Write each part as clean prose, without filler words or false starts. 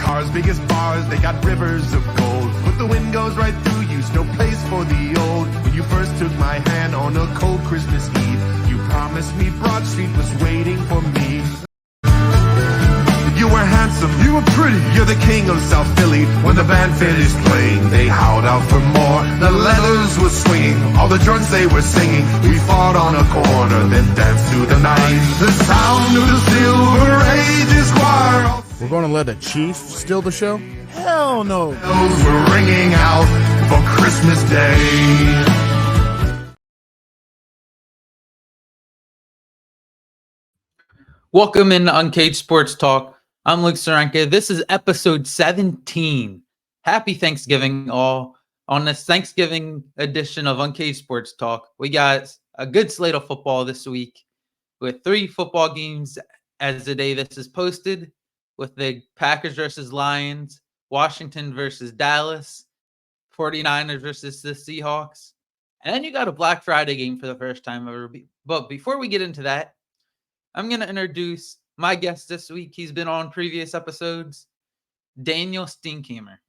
cars, biggest bars, they got rivers of gold. But the wind goes right through you, no place for the old. When you first took my hand on a cold Christmas Eve, you promised me Broad Street was waiting for me. You were handsome, you were pretty, you're the king of South Philly. When the band finished playing, they howled out for more. The leathers were swinging, all the drunks they were singing. We fought on a corner, then danced to the night. The sound of the Silver Ages choir. We're going to let a chief steal the show? Hell no. Bells were ringing out for Christmas Day. Welcome into Uncaged Sports Talk. I'm Luke Saranka. This is episode 17. Happy Thanksgiving, all. On this Thanksgiving edition of Uncaged Sports Talk, we got a good slate of football this week with 3 football games as the day this is posted, with the Packers versus Lions, Washington versus Dallas, 49ers versus the Seahawks, and then you got a Black Friday game for the first time ever. But before we get into that, I'm going to introduce my guest this week. He's been on previous episodes, Daniel Steenkamer.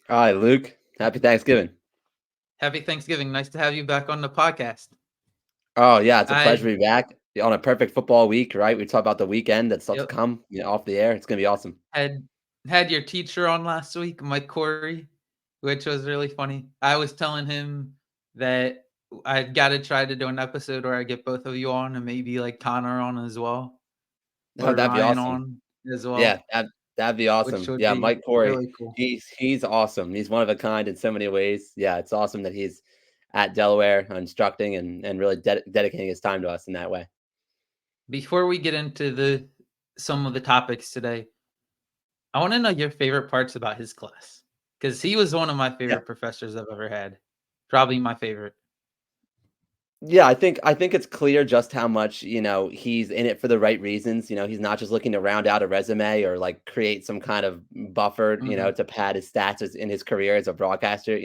Hi, Luke. Happy Thanksgiving. Happy Thanksgiving. Nice to have you back on the podcast. Oh, yeah. It's a pleasure to be back on a perfect football week, right? We talk about the weekend that's still to come, off the air. It's going to be awesome. Had your teacher on last week, Mike Corey, which was really funny. I was telling him that I got to try to do an episode where I get both of you on and maybe like Connor on as well. Oh, that'd be Ryan awesome. On as well. Yeah, that'd be awesome. Yeah, Mike Corey, really cool. he's awesome. He's one of a kind in so many ways. Yeah, it's awesome that he's at Delaware instructing and really dedicating his time to us in that way. Before we get into some of the topics today, I want to know your favorite parts about his class, because he was one of my favorite professors I've ever had. Probably my favorite. Yeah, I think it's clear just how much, he's in it for the right reasons. He's not just looking to round out a resume or like create some kind of buffer, to pad his stats in his career as a broadcaster.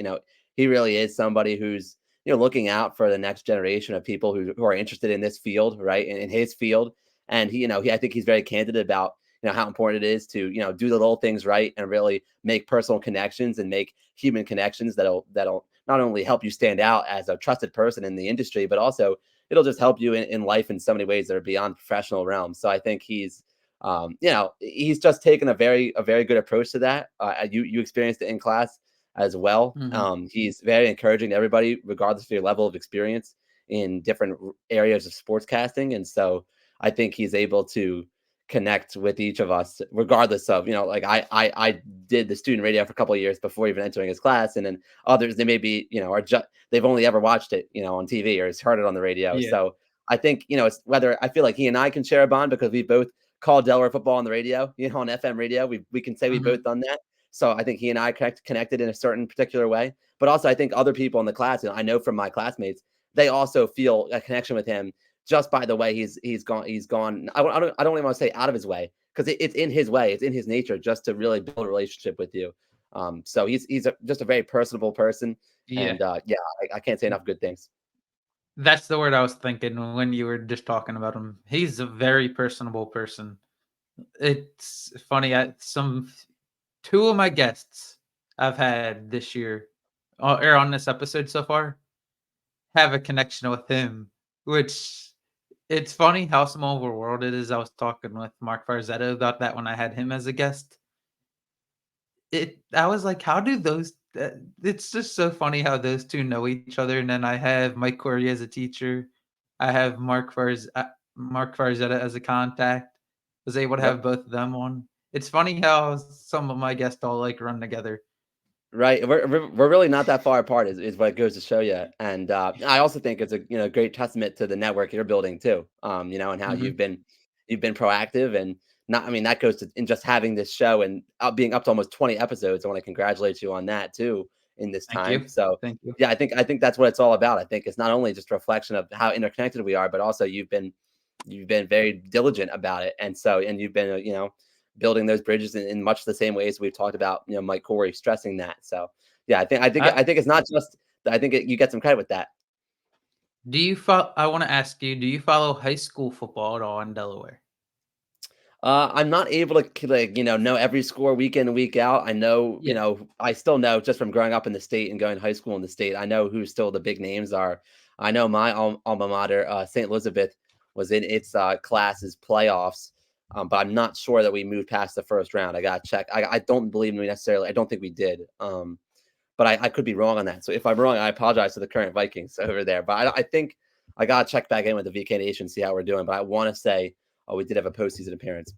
He really is somebody who's, looking out for the next generation of people who are interested in this field, right? In his field. And I think he's very candid about, how important it is to, do the little things right and really make personal connections and make human connections that'll not only help you stand out as a trusted person in the industry, but also it'll just help you in life in so many ways that are beyond professional realm. So I think he's just taken a very good approach to that. You experienced it in class as well. Mm-hmm. He's very encouraging to everybody, regardless of your level of experience in different areas of sportscasting. And so I think he's able to connect with each of us, regardless of, like I did the student radio for a couple of years before even entering his class. And then others, they may be, they've only ever watched it, on TV or has heard it on the radio. Yeah. So I think, it's whether I feel like he and I can share a bond because we both call Delaware football on the radio, on FM radio. We can say we both done that. So I think he and I connected in a certain particular way. But also I think other people in the class, I know from my classmates, they also feel a connection with him just by the way he's gone. I don't even want to say out of his way, because it's in his way, it's in his nature just to really build a relationship with you. So he's just a very personable person. Yeah. And I can't say enough good things. That's the word I was thinking when you were just talking about him. He's a very personable person. It's funny. Two of my guests I've had this year or on this episode so far have a connection with him, which it's funny how small of a world it is. I was talking with Mark Farzetta about that when I had him as a guest. I was like, how do those? It's just so funny how those two know each other. And then I have Mike Corey as a teacher. I have Mark Farzetta as a contact. Was able to have both of them on. It's funny how some of my guests all like run together. Right, we're really not that far apart, is what it goes to show you. And I also think it's a great testament to the network you're building too. And how you've been proactive and not. I mean, that goes to in just having this show and being up to almost 20 episodes. I want to congratulate you on that too in this time. So thank you. Yeah, I think that's what it's all about. I think it's not only just a reflection of how interconnected we are, but also you've been very diligent about it, and you've been building those bridges in much the same ways we've talked about, Mike Corey stressing that. So yeah, I think it's not just, you get some credit with that. I want to ask you, do you follow high school football at all in Delaware? I'm not able to like, know every score week in and week out. I know, Yeah. I still know just from growing up in the state and going to high school in the state. I know who still the big names are. I know my alma mater, St. Elizabeth, was in its classes playoffs, but I'm not sure that we moved past the first round. I got to check. I don't believe we necessarily. I don't think we did. But I could be wrong on that. So if I'm wrong, I apologize to the current Vikings over there. But I think I got to check back in with the VK Nation, see how we're doing. But I want to say, oh, we did have a postseason appearance,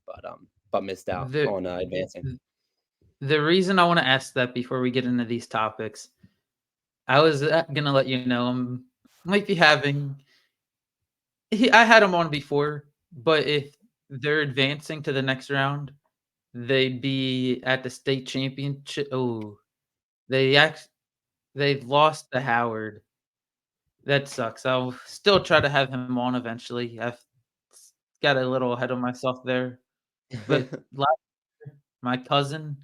but missed out The on advancing. the reason I want to ask that before we get into these topics, I was gonna let you know might be having. I had him on before, but if they're advancing to the next round, they'd be at the state championship. Oh, they act. They've lost to Howard. That sucks. I'll still try to have him on eventually. I've got a little ahead of myself there, but my cousin,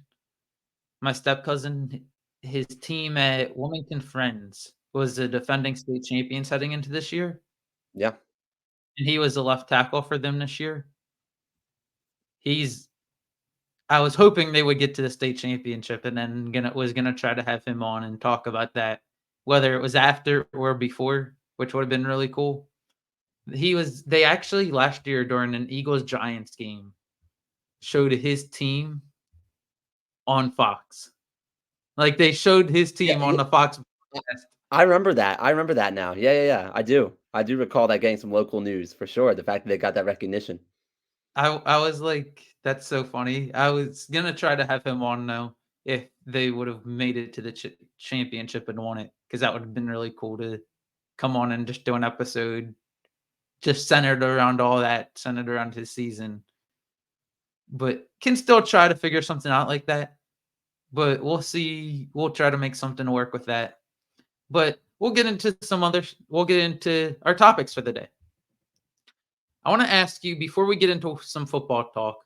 my step cousin, his team at Wilmington Friends was the defending state champions heading into this year, Yeah. and he was the left tackle for them this year. He's I was hoping they would get to the state championship and then gonna try to have him on and talk about that, whether it was after or before, which would have been really cool. They actually last year during an Eagles-Giants game showed his team on Fox. Like, they showed his Yeah. team on the Fox broadcast. I remember that. I remember that now. Yeah, yeah, yeah. I do. I do recall that getting some local news for sure. The fact that they got that recognition. I was like, "That's so funny." I was gonna try to have him on now if they would've made it to the championship and won it, because that would've been really cool to come on and just do an episode just centered around all that, centered around his season. But can still try to figure something out like that. But we'll see. We'll try to make something work with that. But we'll get into our topics for the day. I want to ask you before we get into some football talk,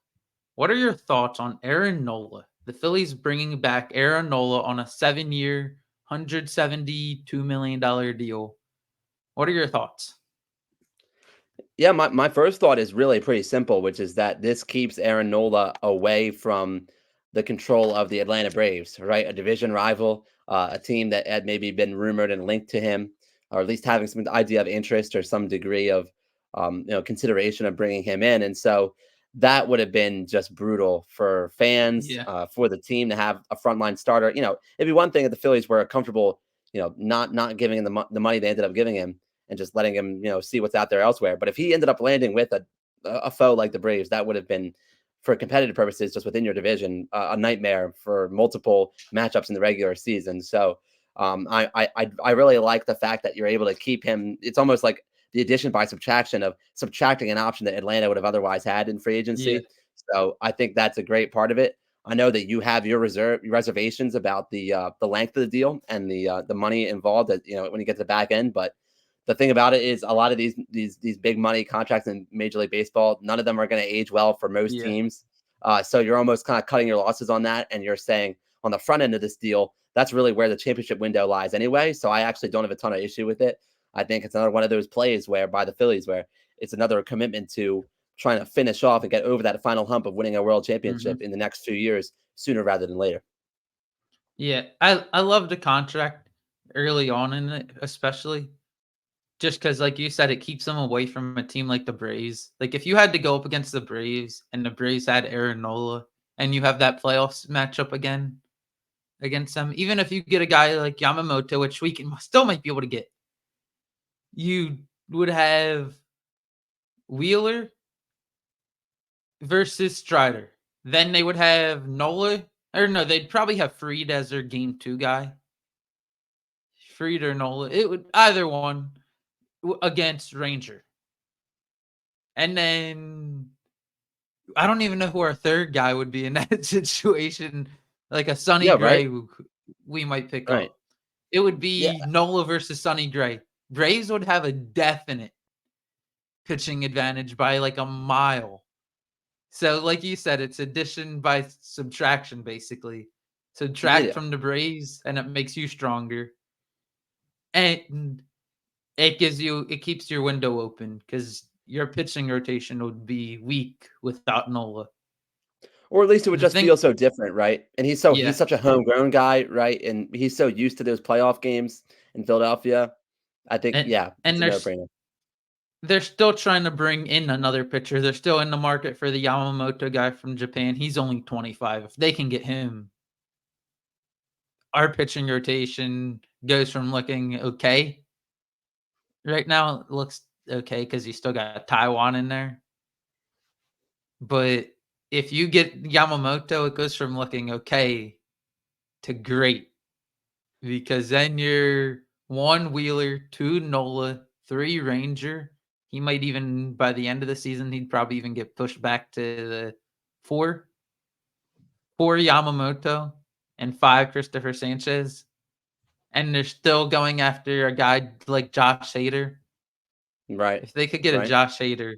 what are your thoughts on Aaron Nola? The Phillies bringing back Aaron Nola on a 7-year, $172 million deal. What are your thoughts? Yeah, my first thought is really pretty simple, which is that this keeps Aaron Nola away from the control of the Atlanta Braves, right? A division rival, a team that had maybe been rumored and linked to him, or at least having some idea of interest or some degree of consideration of bringing him in. And so that would have been just brutal for fans, Yeah. for the team to have a frontline starter. It'd be one thing if the Phillies were comfortable, not giving him the money they ended up giving him and just letting him, see what's out there elsewhere. But if he ended up landing with a foe like the Braves, that would have been, for competitive purposes, just within your division, a nightmare for multiple matchups in the regular season. So I really like the fact that you're able to keep him. It's almost like the addition by subtraction of subtracting an option that Atlanta would have otherwise had in free Yeah. agency. So I think that's a great part of it. I know that you have your reservations about the length of the deal and the money involved. That when you get to the back end, but the thing about it is a lot of these big money contracts in Major League Baseball, none of them are going to age well for most Yeah. teams. So you're almost kind of cutting your losses on that, and you're saying on the front end of this deal, that's really where the championship window lies anyway. So I actually don't have a ton of issue with it. I think it's another one of those plays where by the Phillies where it's another commitment to trying to finish off and get over that final hump of winning a world Mhm. championship in the next few years sooner rather than later. Yeah. I love the contract early on in it, especially. Just because, like you said, it keeps them away from a team like the Braves. Like, if you had to go up against the Braves and the Braves had Aaron Nola and you have that playoffs matchup again against them, even if you get a guy like Yamamoto, which we can still might be able to get, you would have Wheeler versus Strider. Then they would have Nola, or no, they'd probably have Freed as their game 2 guy. Freed or Nola. It would either one against Ranger. And then I don't even know who our third guy would be in that situation, like a Sonny Yeah, right. Gray who we might pick Right. up. It would Yeah. be Nola versus Sonny Gray. Braves would have a definite pitching advantage by like a mile. So, like you said, it's addition by subtraction, basically. Subtract Yeah. from the Braves, and it makes you stronger, and it keeps your window open because your pitching rotation would be weak without Nola. Or at least it would The just thing, feel so different, right? And he's yeah, such a homegrown guy, right? And he's so used to those playoff games in Philadelphia. I think, and yeah, it's and a no-brainer. they're still trying to bring in another pitcher. They're still in the market for the Yamamoto guy from Japan. He's only 25. If they can get him, our pitching rotation goes from looking okay. Right now, it looks okay because you still got Taiwan in there. But if you get Yamamoto, it goes from looking okay to great because then you're 1 Wheeler, 2 Nola, 3 Ranger. He might even, by the end of the season, he'd probably even get pushed back to the 4, 4 Yamamoto, and 5 Christopher Sanchez. And they're still going after a guy like Josh Hader. Right, If they could get a right. Josh Hader,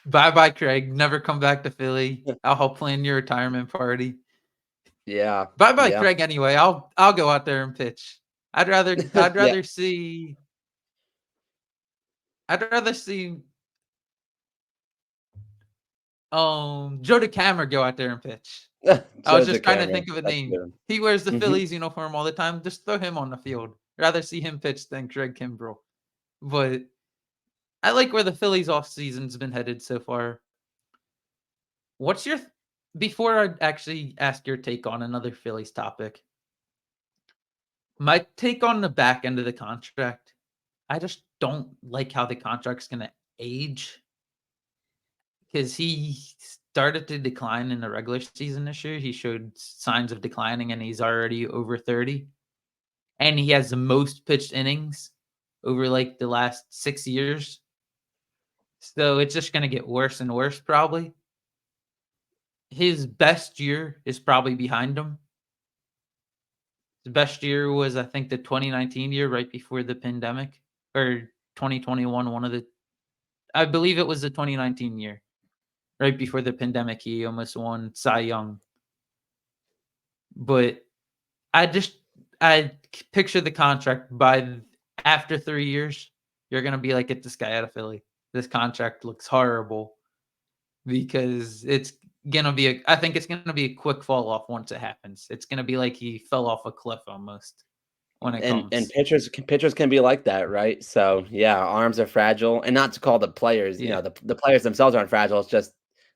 bye-bye, Craig. Never come back to Philly. I'll help plan your retirement party. Yeah, Bye-bye, yeah. Craig, anyway. I'll go out there and pitch. I'd rather I'd Yeah. rather see I'd rather see Joe DeCamera go out there and pitch. I was Joe just trying to DeCamera, think of a that's name. good. He wears the Mhm. Phillies uniform all the time. Just throw him on the field. Rather see him pitch than Craig Kimbrell. But I like where the Phillies off season's been headed so far. What's your before I actually ask your take on another Phillies topic? My take on the back end of the contract, I just don't like how the contract's gonna age because he started to decline in the regular season this year. He showed signs of declining, and he's already over 30, and he has the most pitched innings over like the last 6 years. So it's just gonna get worse and worse, probably. His best year is probably behind him. His best year was, I think, the 2019 year right before the pandemic, or 2021, one of the I believe it was the 2019 year. Right before the pandemic, he almost won Cy Young. But I just I picture the contract after 3 years, you're gonna be like, "Get this guy out of Philly. This contract looks horrible," because it's gonna be I think it's gonna be a quick fall off once it happens. It's gonna be like he fell off a cliff almost when it And comes. pitchers can be like that, right? So, yeah, arms are fragile, and not to call the players, Yeah. the players themselves aren't fragile, it's just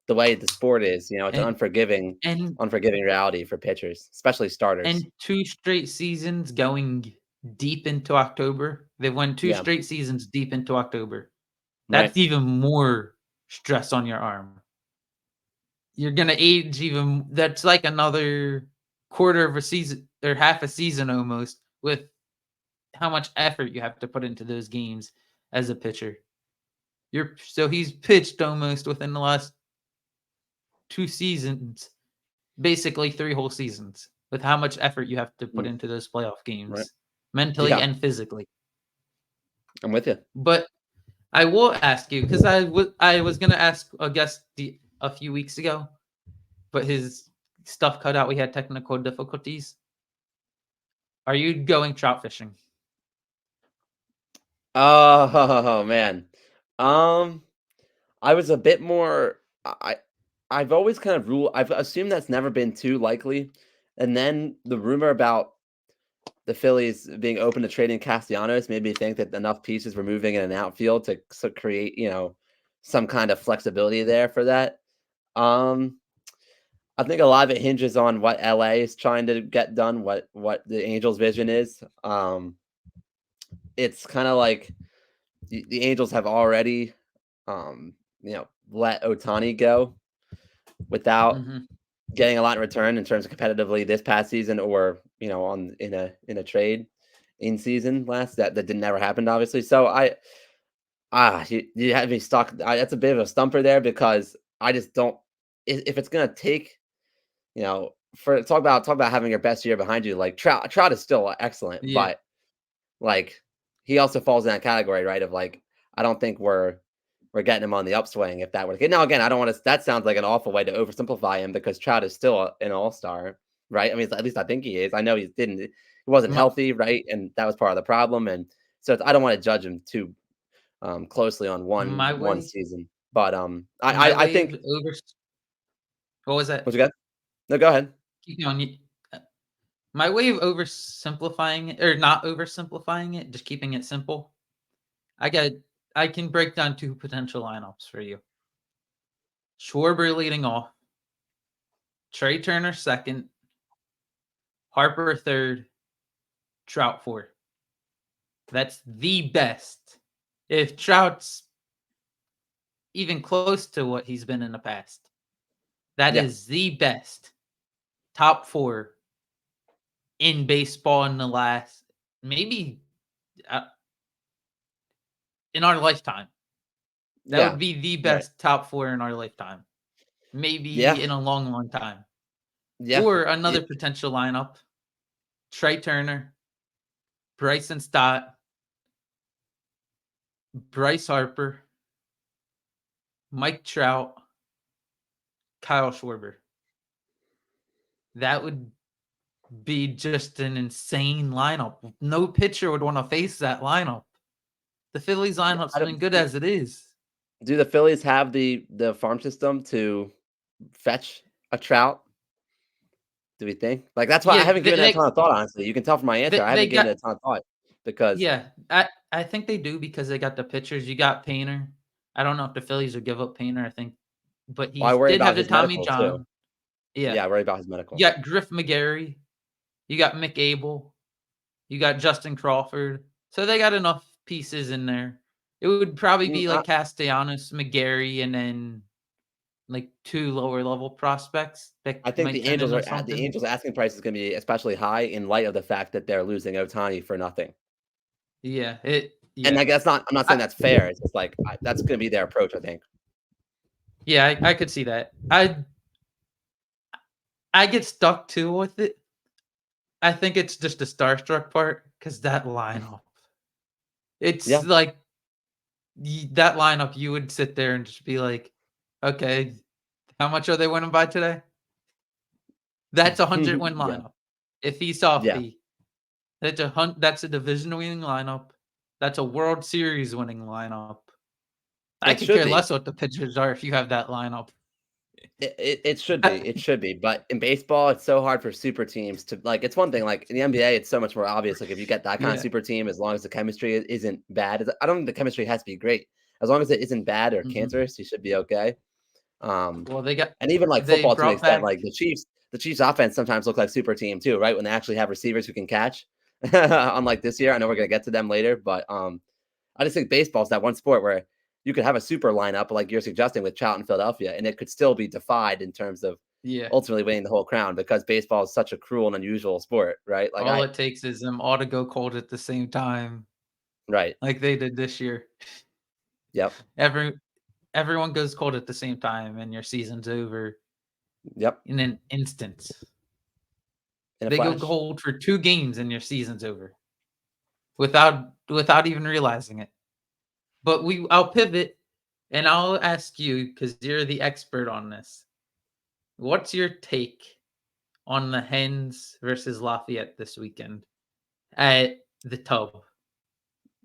the way the sport is, it's an And and unforgiving reality for pitchers, especially starters. and 2 straight seasons going deep into October. They won 2 Yeah, straight seasons deep into October. right. That's even more stress on your arm. You're gonna age even that's like another quarter of a season or half a season almost with how much effort you have to put into those games as a pitcher. He's pitched almost within the last 2 seasons, basically 3 whole seasons, with how much effort you have to put Mm, into those playoff right. games, mentally Yeah, and physically. I'm with you. But I will ask you because I was gonna ask a guest a few weeks ago, but his stuff cut out. We had technical difficulties. Are you going trout fishing? Oh, man. Um, I was a bit more I've always kind of I've assumed that's never been too likely, and then the rumor about the Phillies being open to trading Castellanos made me think that enough pieces were moving in an outfield to create, some kind of flexibility there for that. Um, I think a lot of it hinges on what LA is trying to get done, what the Angels' vision is. It's kind of like the Angels have already, um, let Otani go without Mhm. getting a lot in return in terms of competitively this past season or on in a trade in season last that didn't never happened obviously. So you had me stuck. That's a bit of a stumper there because I just don't if it's gonna take for talk about having your best year behind you, like Trout is still excellent, Yeah. but like he also falls in that category, right? Of like I don't think we're getting him on the upswing if that were the case. Now, again, I don't want to. That sounds like an awful way to oversimplify him because Trout is still an all-star, right? I mean, at least I think he is. I know he wasn't My healthy, right? And that was part of the problem. And so I don't want to judge him too closely on My one way, season. But my I way think of over. What was what that? you got? No, go ahead. Keep going. My way of oversimplifying it, or not oversimplifying it, just keeping it simple. I got. I can break down two potential lineups for you. Schwarber leading off, Trey Turner second, Harper third, Trout fourth. That's the best. If Trout's even close to what he's been in the past, that Yeah, is the best top four in baseball in the last, maybe uh, in our lifetime. That yeah, would be the right. best top four in our lifetime. Yeah, Maybe in a long, long time. yeah. Or another potential lineup: Trey Turner, Bryson Stott, Bryce Harper, Mike Trout, Kyle Schwarber. That would be just an insane lineup. No pitcher would want to face that lineup. The Phillies lineup's I been don't. good as it is. Do the Phillies have the farm system to fetch a Trout? Do we think? Like that's why I Yeah, haven't given it a ton of thought. Honestly, you can tell from my answer, I they haven't given got. it a ton of thought because Yeah, I think they do because they got the pitchers. You got Painter. I don't know if the Phillies would give up Painter. I think, but well, I he worry did have about the his Tommy medical too. John. Yeah, Yeah, I worry about his you medical. got Griff McGarry. You got Mick Abel. You got Justin Crawford. So they got enough pieces in there. It would probably Mm, be like Castellanos, McGarry, and then like two lower level prospects that I think might turn into the something. Angels asking price is going to be especially high in light of the fact that they're losing Otani for nothing. Yeah, And yeah. I guess not. I'm not saying I, that's fair. It's just like that's going to be their approach. I think. yeah, I could see that. I get stuck too with it. I think it's just the starstruck part because that lineup. It's Yeah. like that lineup. You would sit there and just be like, okay, how much are they winning by today? That's a 100-win Yeah. lineup. If he's Yeah. healthy, that's a division winning lineup. That's a World Series winning lineup. I It could should care be. less what the pitchers are if you have that lineup. It should be. It should be. But in baseball, it's so hard for super teams to like. It's one thing. Like in the NBA, it's so much more obvious. Like if you get that kind of Yeah. super team, as long as the chemistry isn't bad, I don't think the chemistry has to be great. As long as it isn't bad or Mhm. cancerous, you should be okay. Um, Well, and even like they football to an brought extent, back. like the Chiefs offense sometimes look like super team too, right? When they actually have receivers who can catch. Unlike this year, I know we're gonna get to them later, but I just think baseball's that one sport where you could have a super lineup like you're suggesting with Trout in Philadelphia, and it could still be defied in terms of Yeah. ultimately winning the whole crown because baseball is such a cruel and unusual sport, right? Like All it takes is them all to go cold at the same time, right. like they did this year. Yep. Everyone goes cold at the same time, and your season's over Yep. in an instant. In a They go flash. cold for 2 games, and your season's over without even realizing it. But I'll pivot, and I'll ask you because you're the expert on this. What's your take on the Hens versus Lafayette this weekend at the Tub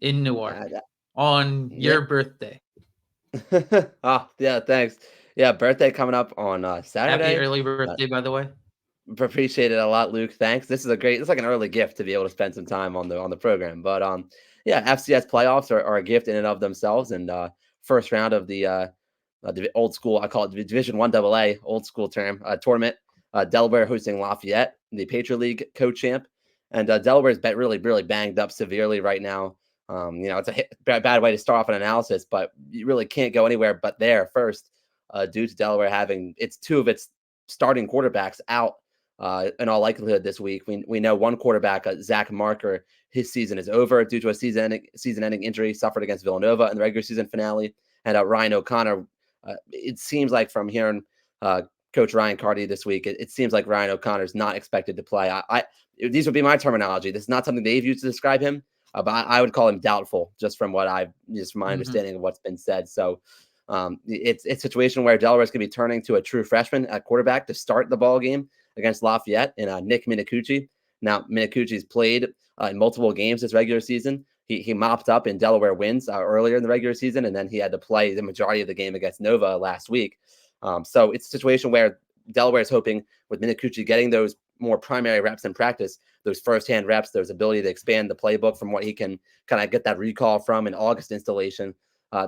in Uh, Newark that- on yeah. your birthday? Oh, yeah, thanks. Yeah, birthday coming up on Happy Saturday. early Uh, birthday, by the way. Appreciate it a lot, Luke. Thanks. It's like an early gift to be able to spend some time on the program. But yeah, FCS playoffs are a gift in and of themselves. And first round of the old school, I call it Division One AA, old school term tournament. Delaware hosting Lafayette, the Patriot League co-champ, and Delaware's really really banged up severely right now. It's a bad way to start off an analysis, but you really can't go anywhere but there first, due to Delaware having two of its starting quarterbacks out. In all likelihood, this week, we know one quarterback, Zach Marker, his season is over due to a season-ending injury suffered against Villanova in the regular season finale, and Ryan O'Connor. It seems like from hearing Coach Ryan Carty this week, it seems like Ryan O'Connor is not expected to play. These would be my terminology. This is not something they've used to describe him, but I would call him doubtful, just from my Mhm. understanding of what's been said. So. It's a situation where Delaware is going to be turning to a true freshman at quarterback to start the ball game against Lafayette and Nick Minicucci. Now, Minicucci's played in multiple games this regular season. he mopped up in Delaware wins earlier in the regular season, and then he had to play the majority of the game against Nova last week. So it's a situation where Delaware is hoping with Minakuchi getting those more primary reps in practice, those firsthand reps, those ability to expand the playbook from what he can kind of get that recall from an August installation.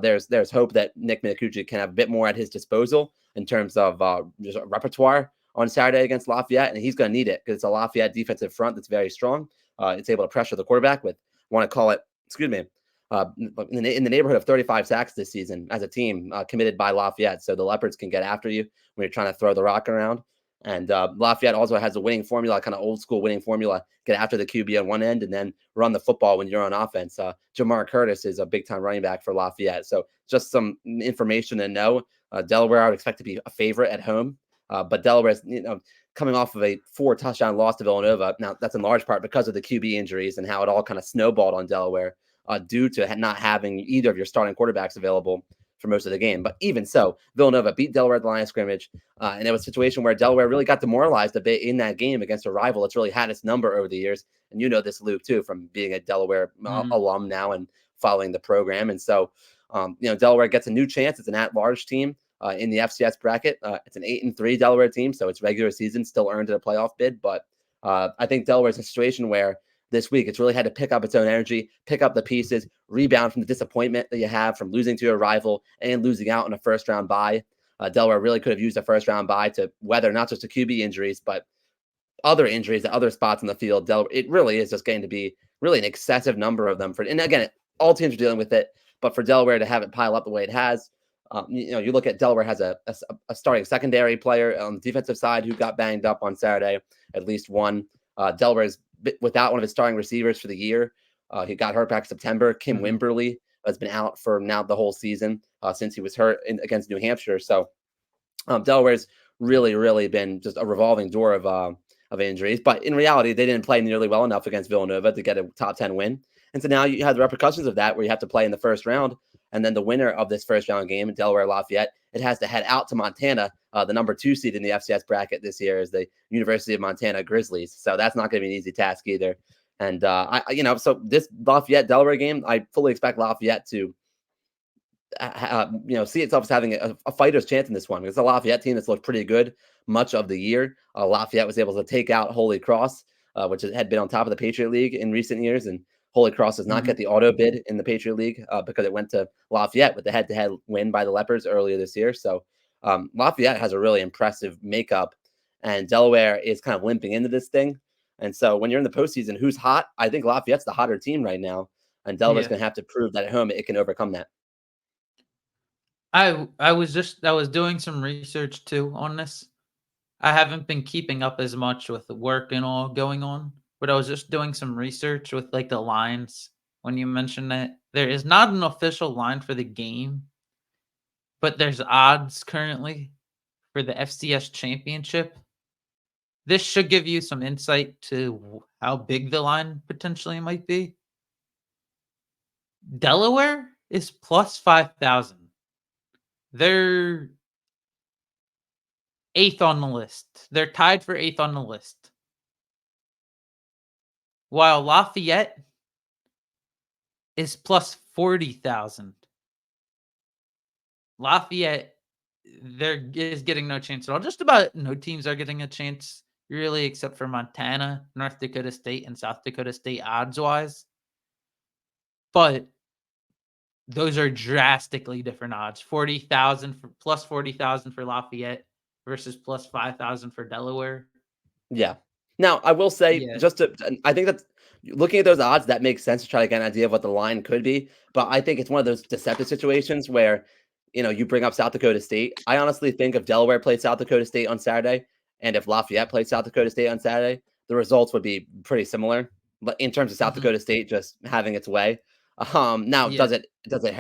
There's hope that Nick Minakuchi can have a bit more at his disposal in terms of just repertoire on Saturday against Lafayette, and he's going to need it because it's a Lafayette defensive front that's very strong. It's able to pressure the quarterback with, want to call it, in the neighborhood of 35 sacks this season as a team committed by Lafayette. So the Leopards can get after you when you're trying to throw the rock around. And Lafayette also has a winning formula, kind of old school winning formula. Get after the QB on one end and then run the football when you're on offense. Jamar Curtis is a big time running back for Lafayette. So just some information to know. Delaware, I would expect to be a favorite at home. But Delaware's, coming off of a 4 touchdown loss to Villanova. Now, that's in large part because of the QB injuries and how it all kind of snowballed on Delaware due to not having either of your starting quarterbacks available for most of the game. But even so, Villanova beat Delaware at the line of scrimmage. And it was a situation where Delaware really got demoralized a bit in that game against a rival that's really had its number over the years. And you know this, Luke, too, from being a Delaware alum now and following the program. And so, Delaware gets a new chance. It's an at-large team in the FCS bracket. It's an 8-3 Delaware team, so its regular season still earned a playoff bid. But I think Delaware's a situation where this week it's really had to pick up its own energy, pick up the pieces, rebound from the disappointment that you have from losing to a rival and losing out on a first-round bye. Delaware really could have used a first-round bye to weather not just the QB injuries, but other injuries at other spots in the field. It really is just going to be really an excessive number of them. And again, all teams are dealing with it, but for Delaware to have it pile up the way it has, you look at Delaware has a starting secondary player on the defensive side who got banged up on Saturday, at least one. Delaware is without one of his starting receivers for the year. He got hurt back in September. Kim Wimberly has been out for now the whole season since he was hurt against New Hampshire. So Delaware's really been just a revolving door of injuries. But in reality, they didn't play nearly well enough against Villanova to get a top 10 win. And so now you have the repercussions of that where you have to play in the first round. And then the winner of this first round game, Delaware Lafayette, it has to head out to Montana. The number 2 seed in the FCS bracket this year is the University of Montana Grizzlies. So that's not going to be an easy task either. And, so this Lafayette Delaware game, I fully expect Lafayette to, see itself as having a fighter's chance in this one. It's a Lafayette team that's looked pretty good much of the year. Lafayette was able to take out Holy Cross, which had been on top of the Patriot League in recent years. And Holy Cross does not get the auto bid in the Patriot League because it went to Lafayette with the head-to-head win by the Leopards earlier this year. So Lafayette has a really impressive makeup, and Delaware is kind of limping into this thing. And so when you're in the postseason, who's hot? I think Lafayette's the hotter team right now, and Delaware's going to have to prove that at home it can overcome that. I was doing some research too on this. I haven't been keeping up as much with the work and all going on, but I was just doing some research with like the lines when you mentioned that. There is not an official line for the game, but there's odds currently for the FCS championship. This should give you some insight to how big the line potentially might be. Delaware is plus 5,000. They're 8th on the list. They're tied for 8th on the list. While Lafayette is plus 40,000. Lafayette, there is getting no chance at all. Just about no teams are getting a chance, really, except for Montana, North Dakota State, and South Dakota State odds-wise. But those are drastically different odds. 40,000 for plus 40,000 for Lafayette versus plus 5,000 for Delaware. Yeah. Now, I will say, I think that looking at those odds, that makes sense to try to get an idea of what the line could be. But I think it's one of those deceptive situations where, you bring up South Dakota State. I honestly think if Delaware played South Dakota State on Saturday, and if Lafayette played South Dakota State on Saturday, the results would be pretty similar. But in terms of South Dakota State just having its way. Does it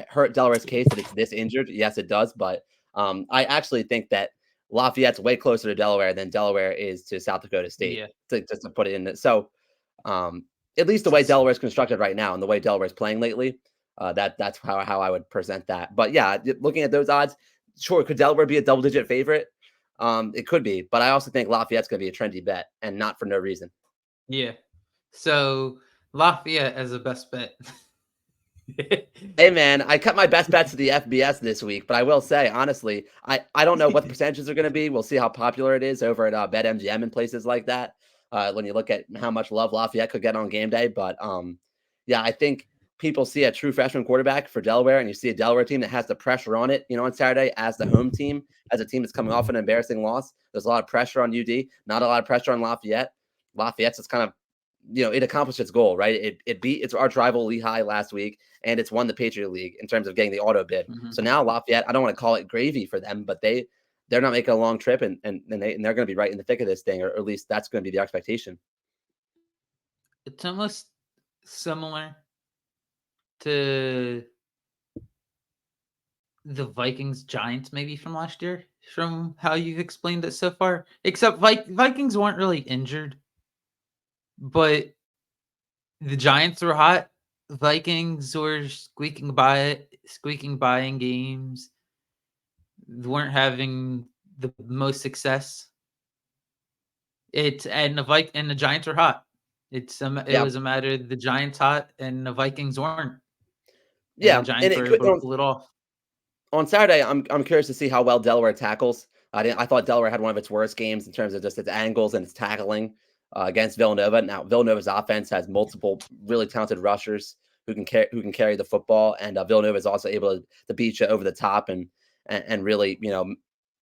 hurt Delaware's case that it's this injured? Yes, it does. But I actually think that Lafayette's way closer to Delaware than Delaware is to South Dakota State. Just to put it in. So at least the way Delaware is constructed right now and the way Delaware is playing lately, that's how I would present that. But yeah, looking at those odds, sure, could Delaware be a double-digit favorite? It could be, but I also think Lafayette's going to be a trendy bet, and not for no reason. Yeah. So Lafayette as a best bet. Hey man, I cut my best bets to the FBS this week, but I will say honestly, I don't know what the percentages are going to be. We'll see how popular it is over at BetMGM and places like that. When you look at how much love Lafayette could get on game day, but yeah, I think people see a true freshman quarterback for Delaware, and you see a Delaware team that has the pressure on it. On Saturday as the home team, as a team that's coming off an embarrassing loss. There's a lot of pressure on UD, not a lot of pressure on Lafayette. Lafayette's just kind of it accomplished its goal, right? It beat its arch rival Lehigh last week, and it's won the Patriot League in terms of getting the auto bid. Mhm. So now Lafayette, I don't want to call it gravy for them, but they're not making a long trip, and they're going to be right in the thick of this thing, or at least that's going to be the expectation. It's almost similar to the Vikings Giants maybe from last year, from how you've explained it so far. Except Vikings weren't really injured, but the Giants were hot. Vikings were squeaking by in games. Weren't having the most success. The Giants are hot. It Yeah, was a matter of the Giants hot and the Vikings weren't, and the yeah, and Giants it were could able to pull it off. on Saturday. I'm curious to see how well Delaware tackles. I thought Delaware had one of its worst games in terms of just its angles and its tackling against Villanova. Now Villanova's offense has multiple really talented rushers who can carry the football, and Villanova is also able to beat you over the top and really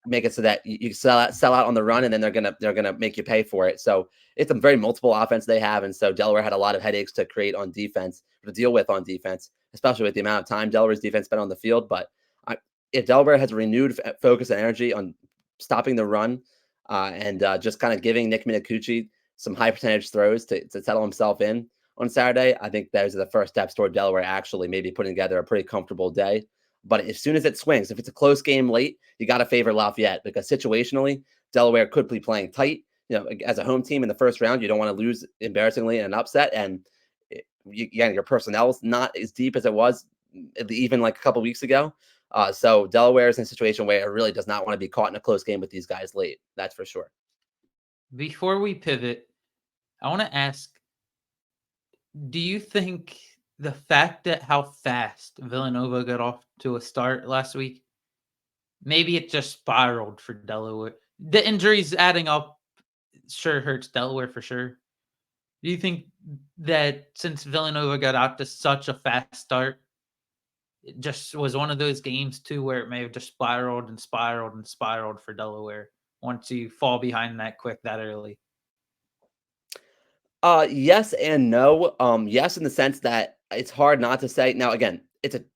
make it so that you sell out on the run, and then they're gonna make you pay for it. So it's a very multiple offense they have, and so Delaware had a lot of headaches to create on defense, to deal with on defense, especially with the amount of time Delaware's defense spent on the field. But if Delaware has a renewed focus and energy on stopping the run and just kind of giving Nick Minacucci some high percentage throws to settle himself in on Saturday, I think those are the first steps toward Delaware actually maybe putting together a pretty comfortable day. But as soon as it swings, if it's a close game late, you got to favor Lafayette because situationally, Delaware could be playing tight. As a home team in the first round, you don't want to lose embarrassingly in an upset. And your personnel is not as deep as it was even like a couple weeks ago. So Delaware is in a situation where it really does not want to be caught in a close game with these guys late. That's for sure. Before we pivot, I want to ask, do you think the fact that how fast Villanova got off to a start last week, maybe it just spiraled for Delaware? The injuries adding up sure hurts Delaware for sure. Do you think that since Villanova got out to such a fast start, it just was one of those games too where it may have just spiraled and spiraled and spiraled for Delaware once you fall behind that quick that early? Yes and no. Yes, in the sense that it's hard not to say. Now, again,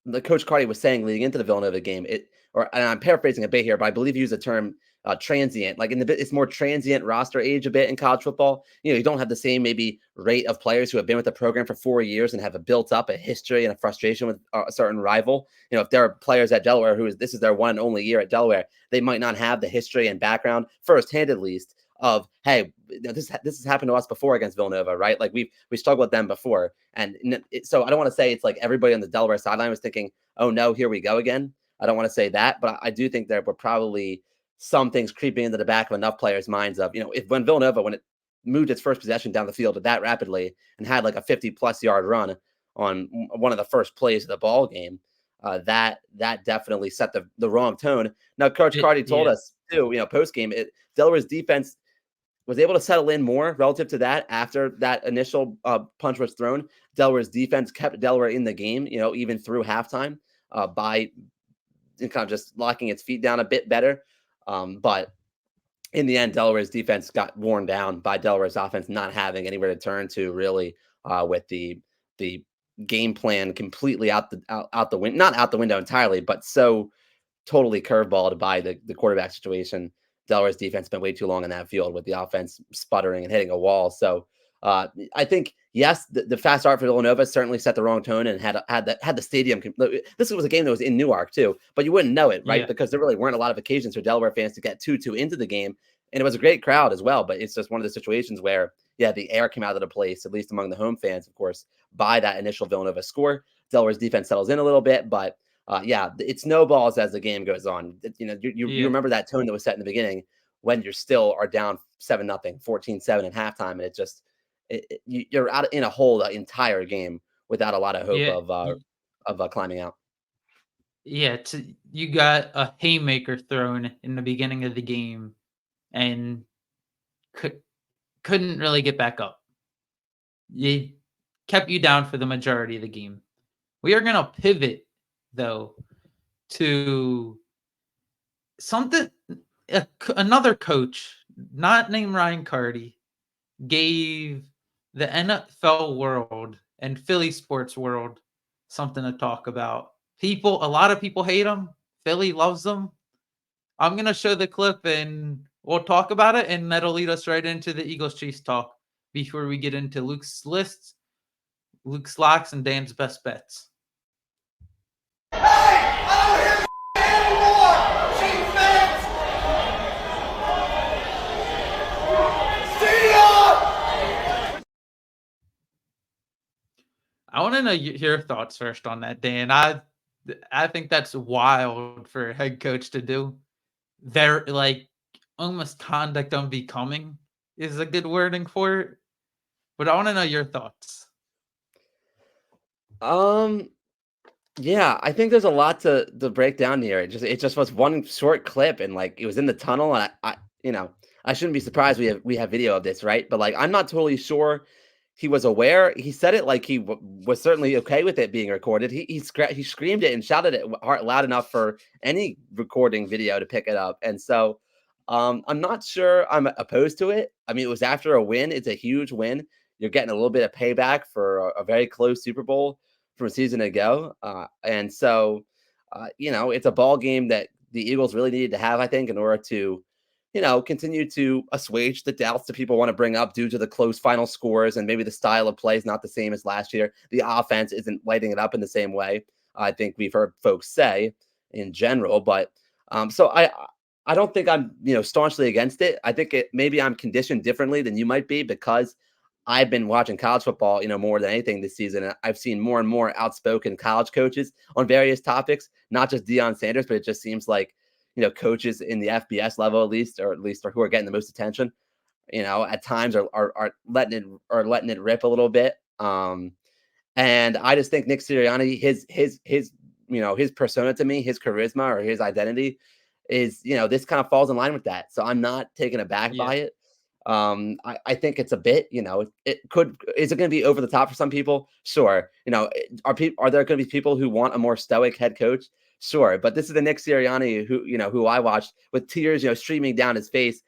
the Coach Carty was saying leading into the Villanova game. And I'm paraphrasing a bit here, but I believe he used the term transient. Like it's more transient roster age a bit in college football. You don't have the same maybe rate of players who have been with the program for 4 years and have built up a history and a frustration with a certain rival. If there are players at Delaware this is their one and only year at Delaware, they might not have the history and background firsthand at least of, hey, this has happened to us before against Villanova, right? Like we struggled with them before, and so I don't want to say it's like everybody on the Delaware sideline was thinking, oh no, here we go again. I don't want to say that, but I do think there were probably some things creeping into the back of enough players' minds of, when Villanova, when it moved its first possession down the field that rapidly and had like a 50+ yard run on one of the first plays of the ball game, that definitely set the wrong tone. Now, Coach Carty told Yeah. us too, post game, Delaware's defense was able to settle in more relative to that after that initial punch was thrown. Delaware's defense kept Delaware in the game, even through halftime by kind of just locking its feet down a bit better. But in the end, Delaware's defense got worn down by Delaware's offense not having anywhere to turn to really with the game plan completely out the window, not out the window entirely, but so totally curveballed by the quarterback situation. Delaware's defense spent way too long in that field with the offense sputtering and hitting a wall. So I think, yes, the fast start for Villanova certainly set the wrong tone and had the stadium. This was a game that was in Newark too, but you wouldn't know it, right? Yeah. Because there really weren't a lot of occasions for Delaware fans to get 2-2 into the game. And it was a great crowd as well. But it's just one of the situations where, yeah, the air came out of the place, at least among the home fans, of course, by that initial Villanova score. Delaware's defense settles in a little bit, but yeah, it snowballs as the game goes on. You Yeah. remember that tone that was set in the beginning when you still are down 7-0, 14-7 at halftime, and it just you're out in a hole the entire game without a lot of hope Yeah. of of climbing out. Yeah, you got a haymaker thrown in the beginning of the game and could, couldn't really get back up. It kept you down for the majority of the game. We are going to pivot, though, to something another coach, not named Ryan Carty, gave the NFL world and Philly sports world something to talk about. A lot of people hate him. Philly loves them. I'm gonna show the clip and we'll talk about it, and that'll lead us right into the Eagles Chiefs talk before we get into Luke's lists, Luke's locks, and Dan's best bets. I want to know your thoughts first on that, Dan. I think that's wild for a head coach to do. They're like almost conduct unbecoming is a good wording for it. But I want to know your thoughts. Yeah, I think there's a lot to break down here. It just was one short clip, and like it was in the tunnel, and I shouldn't be surprised we have video of this, right? But like I'm not totally sure he was aware. He said it like he was certainly okay with it being recorded. He screamed it and shouted it loud enough for any recording video to pick it up. And so I'm not sure I'm opposed to it. I mean, it was after a win. It's a huge win. You're getting a little bit of payback for a very close Super Bowl from a season ago. And so, it's a ball game that the Eagles really needed to have, I think, in order to, continue to assuage the doubts that people want to bring up due to the close final scores and maybe the style of play is not the same as last year. The offense isn't lighting it up in the same way. I think we've heard folks say in general, but so I don't think I'm, staunchly against it. I think maybe I'm conditioned differently than you might be because I've been watching college football, more than anything this season. And I've seen more and more outspoken college coaches on various topics, not just Deion Sanders, but it just seems like, coaches in the FBS level, at least or who are getting the most attention, at times are letting it rip a little bit. And I just think Nick Sirianni, his persona to me, his charisma or his identity is, this kind of falls in line with that. So I'm not taken aback by it. I think it's a bit, is it going to be over the top for some people? Sure. Are there going to be people who want a more stoic head coach? Sure. But this is the Nick Sirianni who I watched with tears, streaming down his face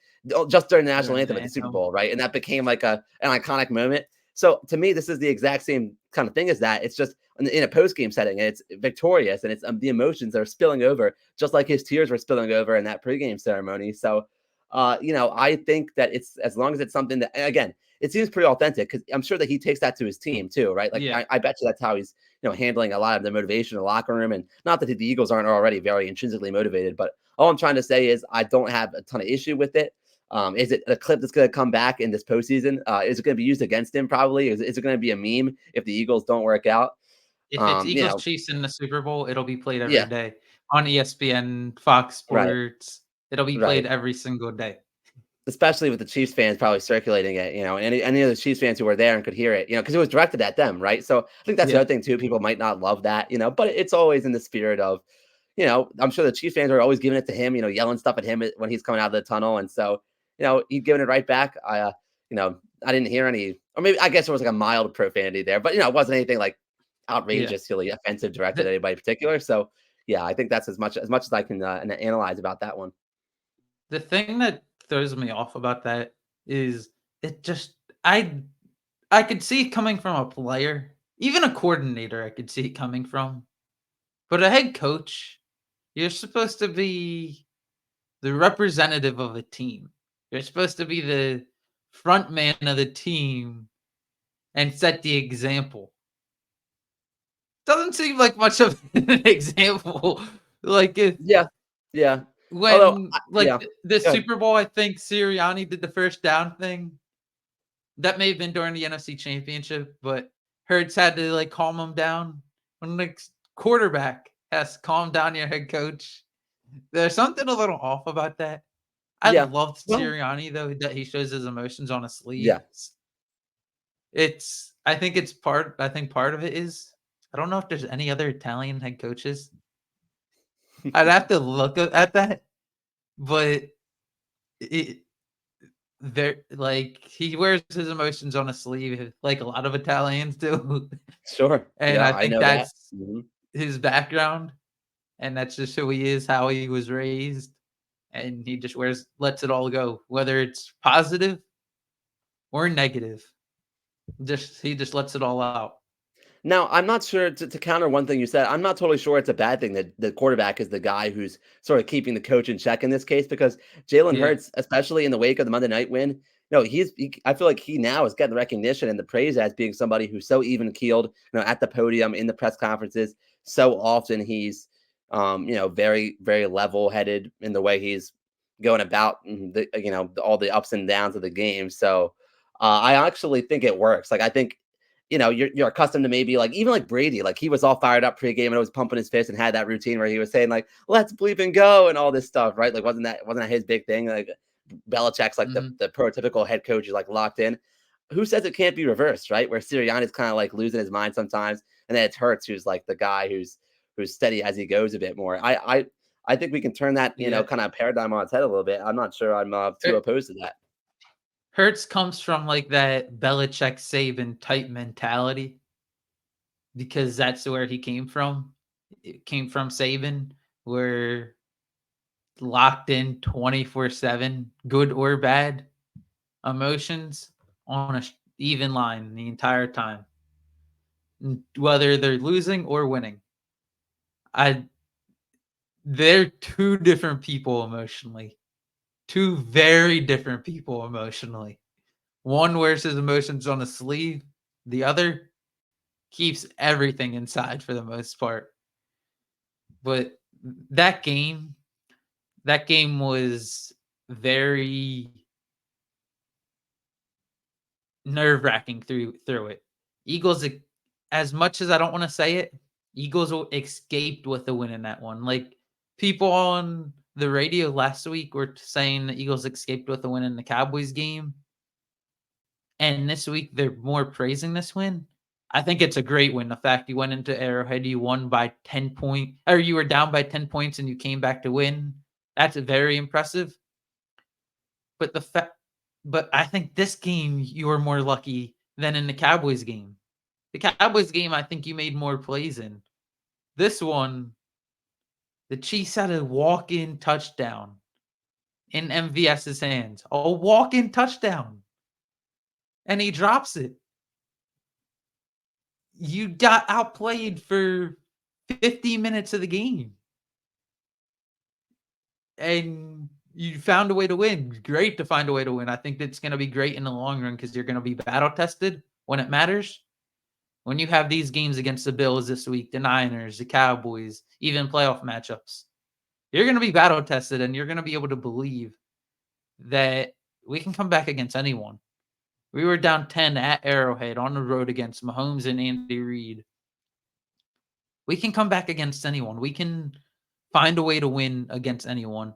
just during the national anthem at the Super Bowl. Right. And that became like an iconic moment. So to me, this is the exact same kind of thing as that. It's just in a post-game setting, and it's victorious, and it's the emotions that are spilling over, just like his tears were spilling over in that pregame ceremony. So, I think that it's as long as it's something that, again, it seems pretty authentic because I'm sure that he takes that to his team too, right? Like I bet you that's how he's handling a lot of the motivation in the locker room, and not that the Eagles aren't already very intrinsically motivated, but all I'm trying to say is I don't have a ton of issue with it. Is it a clip that's going to come back in this postseason? Is it going to be used against him? Probably. Is it going to be a meme if the Eagles don't work out? If it's Eagles Chiefs in the Super Bowl, it'll be played every Yeah. day on ESPN, Fox Right. Sports. It'll be Right. played every single day. Especially with the Chiefs fans probably circulating it, any of the Chiefs fans who were there and could hear it, because it was directed at them, right? So I think that's the Yeah. other thing too. People might not love that, but it's always in the spirit of, I'm sure the Chiefs fans are always giving it to him, yelling stuff at him when he's coming out of the tunnle. And so, he's giving it right back. I didn't hear any, or maybe I guess it was like a mild profanity there, but it wasn't anything like outrageously offensive directed at anybody in particular. So yeah, I think that's as much as I can analyze about that one. The thing that throws me off about that is it just I could see it coming from a player, even a coordinator. I could see it coming from, but a head coach, you're supposed to be the representative of a team. You're supposed to be the front man of the team and set the example. Doesn't seem like much of an example. Like if Yeah. when Yeah. the Go ahead. Super Bowl, I think Sirianni did the first down thing. That may have been during the NFC Championship, but Hurts had to like calm him down. When the quarterback has to calm down your head coach, there's something a little off about that. I Yeah. loved Well, Sirianni though that he shows his emotions on his yeah. sleeves. I think part of it is I don't know if there's any other Italian head coaches. I'd have to look at that, but it there like he wears his emotions on a sleeve, like a lot of Italians do, Sure. and Yeah, I I think know that. that's his background, and that's just who he is, how he was raised, and he just lets it all go, whether it's positive or negative. He just lets it all out. Now, I'm not sure to counter one thing you said. I'm not totally sure it's a bad thing that the quarterback is the guy who's sort of keeping the coach in check in this case because Jalen Yeah. Hurts, especially in the wake of the Monday night win, I feel like he now is getting the recognition and the praise as being somebody who's so even keeled, at the podium, in the press conferences. So often he's, very, very level headed in the way he's going about all the ups and downs of the game. So I actually think it works. Like, I think you're accustomed to maybe like even like Brady, like he was all fired up pregame and was pumping his fist and had that routine where he was saying like, let's bleep and go and all this stuff, right? Like wasn't that his big thing? Like Belichick's like Mhm. the prototypical head coach is like locked in. Who says it can't be reversed, right? Where Sirianni's kind of like losing his mind sometimes, and then it's Hurts who's like the guy who's steady as he goes a bit more. I think we can turn that Yeah. kind of paradigm on its head a little bit. I'm not sure I'm too Hur opposed to that. Hurts comes from, like, that Belichick Saban type mentality because that's where he came from. It came from Saban, where locked in 24/7, good or bad, emotions on a even line the entire time, whether they're losing or winning. I They're 2 different people emotionally, 2 very different people emotionally. One wears his emotions on a sleeve, the other keeps everything inside for the most part. But that game that game was very nerve-wracking through it. Eagles, as much as I don't wanna say it, Eagles escaped with the win in that one. Like, people on the radio last week were saying the Eagles escaped with a win in the Cowboys game, and this week they're more praising this win. I think it's a great win. The fact you went into Arrowhead, you won by 10 or you were down by 10 points and you came back to win. That's very impressive. But but I think this game you were more lucky than in the Cowboys game. The Cowboys game, I think you made more plays in. This one, the Chiefs had a walk-in touchdown in MVS's hands. A walk-in touchdown. And he drops it. You got outplayed for 50 minutes of the game. And you found a way to win. Great to find a way to win. I think it's going to be great in the long run because you're going to be battle tested when it matters. When you have these games against the Bills this week, the Niners, the Cowboys, even playoff matchups, you're going to be battle tested and you're going to be able to believe that we can come back against anyone. We were down 10 at Arrowhead on the road against Mahomes and Andy Reid. We can come back against anyone. We can find a way to win against anyone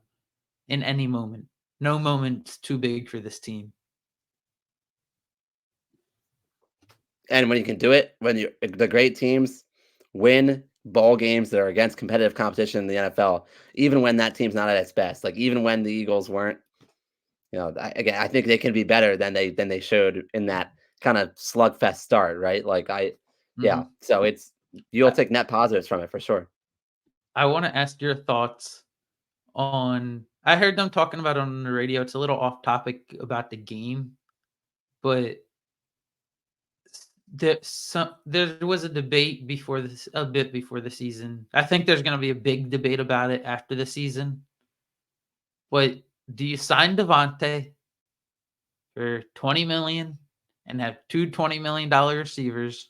in any moment. No moment's too big for this team. And when you can do it, when the great teams win ball games that are against competitive competition in the NFL, even when that team's not at its best, like even when the Eagles weren't, again, I think they can be better than they showed in that kind of slugfest start, right? Yeah. Mhm. So you'll I, take net positives from it for sure. I want to ask your thoughts on. I heard them talking about it on the radio. It's a little off topic about the game, but there was a debate before this, a bit before the season. I think there's going to be a big debate about it after the season. But do you sign Devontae for 20 million and have two $20 million receivers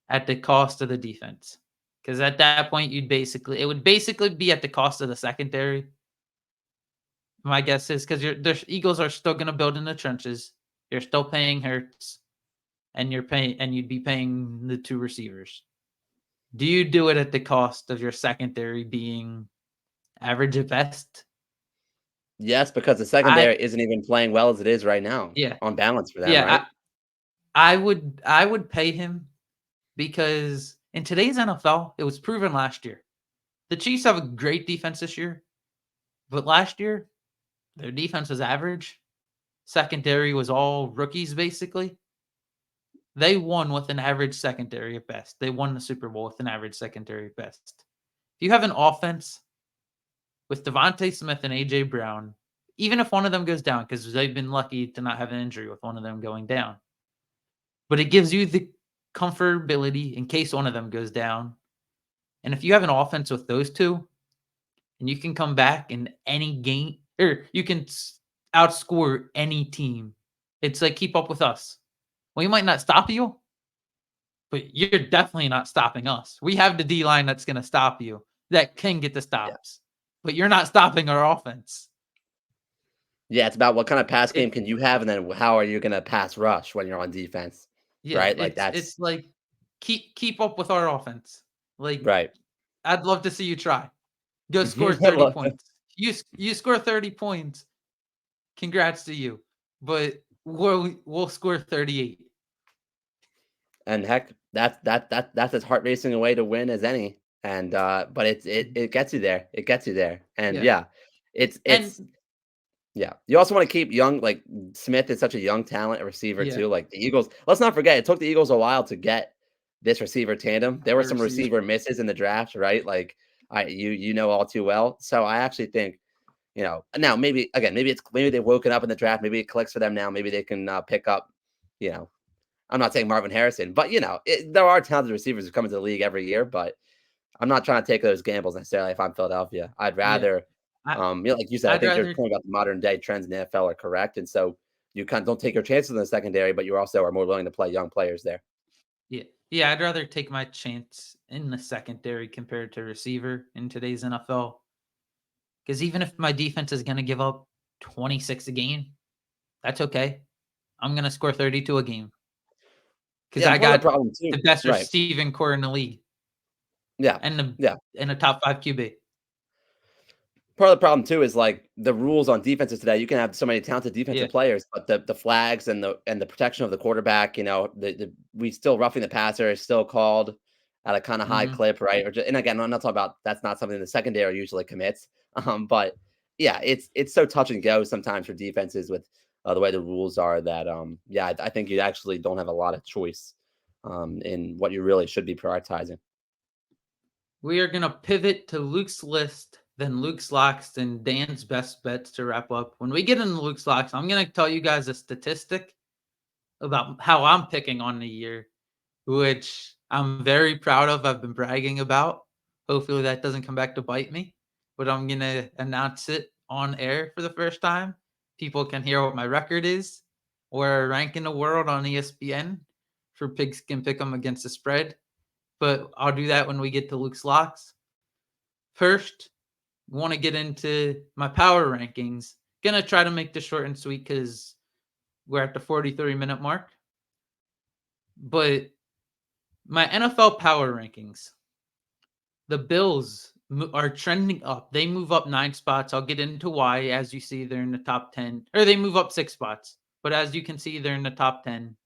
at the cost of the defense? Because at that point, it would basically be at the cost of the secondary. My guess is because the Eagles are still going to build in the trenches. You're still paying Hurts, and you'd be paying the two receivers. Do you do it at the cost of your secondary being average at best? Yes, because the I secondary isn't even playing well as it is right now Yeah, on balance for them, yeah. right? I would pay him because In today's NFL, it was proven last year. The Chiefs have a great defense this year, but last year, their defense was average. Secondary was all rookies, basically. They won with an average secondary at best. They won the Super Bowl with an average secondary at best. If you have an offense with Devontae Smith and A.J. Brown, even if one of them goes down, because they've been lucky to not have an injury with one of them going down, but it gives you the comfortability in case one of them goes down. And if you have an offense with those two, and you can come back in any game, or you can outscore any team, it's like keep up with us. We might not stop you, but you're definitely not stopping us. We have the D line that's going to stop you, that can get the stops, but you're not stopping our offense. Yeah, it's about what kind of pass game It, can you have, and then how are you going to pass rush when you're on defense, yeah, right? Like it's like keep up with our offense. Like right. I'd love to see you try. Go score I 30 love it. points. You score 30 points. Congrats to you. But we'll score 38. And heck, that's as heart racing a way to win as any. And but it gets you there. It gets you there. And Yeah. yeah, it's And yeah. You also want to keep young. Like Smith is such a young talent, a receiver yeah, too. Like the Eagles. Let's not forget, it took the Eagles a while to get this receiver tandem. There were our some receiver. receiver misses in the draft, right? Like you know all too well. So I actually think, now maybe again, maybe they've woken up in the draft. Maybe it clicks for them now. Maybe they can pick up, you know, I'm not saying Marvin Harrison, but there are talented receivers who come into the league every year. But I'm not trying to take those gambles necessarily if I'm Philadelphia. I'd Yeah. rather, like you said, I I'd think your rather point about the modern day trends in the NFL are correct, and so you kind of don't take your chances in the secondary, but you also are more willing to play young players there. yeah, I'd rather take my chance in the secondary compared to receiver in today's NFL. Because even if my defense is going to give up 26 a game, that's okay. I'm going to score 32 a game. Because Yeah, and I part of the got problem too, the best right? receiving core in the league Yeah, and yeah. the top 5 QB. Part of the problem too is like the rules on defenses today. You can have so many talented Yeah. defensive players, but the flags and the protection of the quarterback, we still roughing the passer is still called at a kind of high Mhm. clip, right? And again, I'm not talking about that's not something the secondary usually commits. But yeah, it's so touch and go sometimes for defenses with the way the rules are that I think you actually don't have a lot of choice in what you really should be prioritizing. We are going to pivot to Luke's list, then Luke's locks, and Dan's best bets to wrap up. When we get into Luke's locks, I'm going to tell you guys a statistic about how I'm picking on the year, which I'm very proud of. I've been bragging about. Hopefully that doesn't come back to bite me, but I'm going to announce it on air for the first time. People can hear what my record is, where I rank in the world on ESPN for Pigskin Pick'em against the spread. But I'll do that when we get to Luke's locks. First, want to get into my power rankings. Gonna try to make this short and sweet because we're at the 43-minute mark. But my NFL power rankings, the Bills are trending up. They move up 9 spots. I'll get into why. As you see, they're in the top 10. Or they move up 6 spots. But as you can see, they're in the top 10.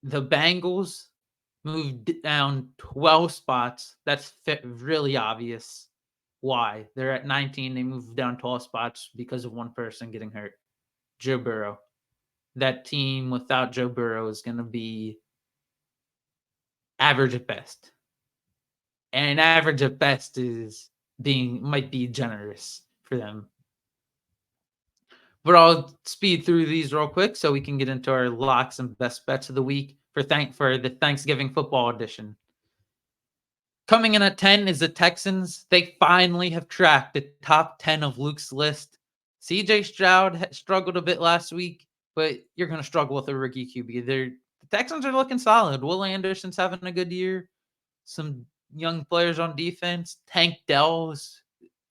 The Bengals moved down 12 spots. That's really obvious why. They're at 19. They moved down 12 spots because of one person getting hurt. Joe Burrow. That team without Joe Burrow is going to be average at best. And average at best might be generous for them. But I'll speed through these real quick so we can get into our locks and best bets of the week for the Thanksgiving football edition. Coming in at 10 is the Texans. They finally have tracked the top 10 of Luke's list. CJ Stroud struggled a bit last week, but you're going to struggle with a rookie QB. The Texans are looking solid. Will Anderson's having a good year. Some young players on defense. Tank Dell's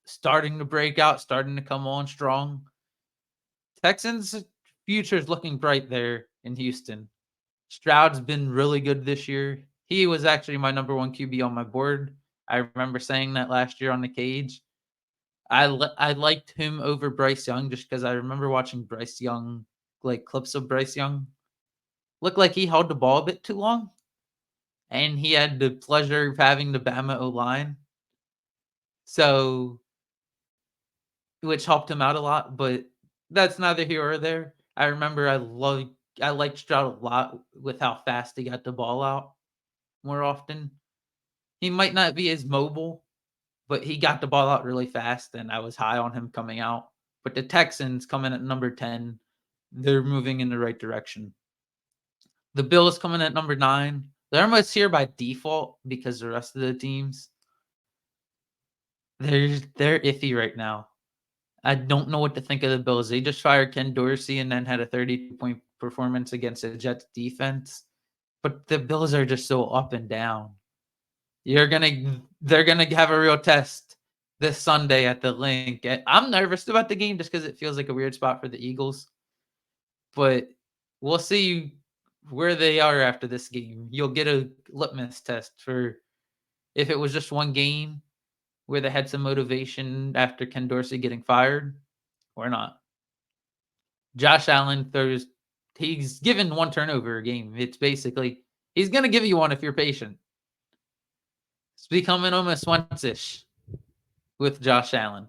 starting to break out, starting to come on strong. Texans' future is looking bright there in Houston. Stroud's been really good this year. He was actually my number 1 QB on my board. I remember saying that last year on the cage. I liked him over Bryce Young just because I remember watching Bryce Young, like clips of Bryce Young. Looked like he held the ball a bit too long. and he had the pleasure of having the Bama O-line. So, which helped him out a lot, but that's neither here or there. I remember I liked Stroud a lot with how fast he got the ball out more often. He might not be as mobile, but he got the ball out really fast, and I was high on him coming out. But the Texans come in at number 10. They're moving in the right direction. The Bills coming at number 9. They're almost here by default because the rest of the teams, they're iffy right now. I don't know what to think of the Bills. They just fired Ken Dorsey and then had a 32-point performance against the Jets defense. But the Bills are just so up and down. They're gonna have a real test this Sunday at the Link. I'm nervous about the game just because it feels like a weird spot for the Eagles. But we'll see where they are after this game. You'll get a litmus test for if it was just one game where they had some motivation after Ken Dorsey getting fired or not. Josh Allen he's given one turnover a game. It's basically he's gonna give you one if you're patient. It's becoming almost once-ish with Josh Allen.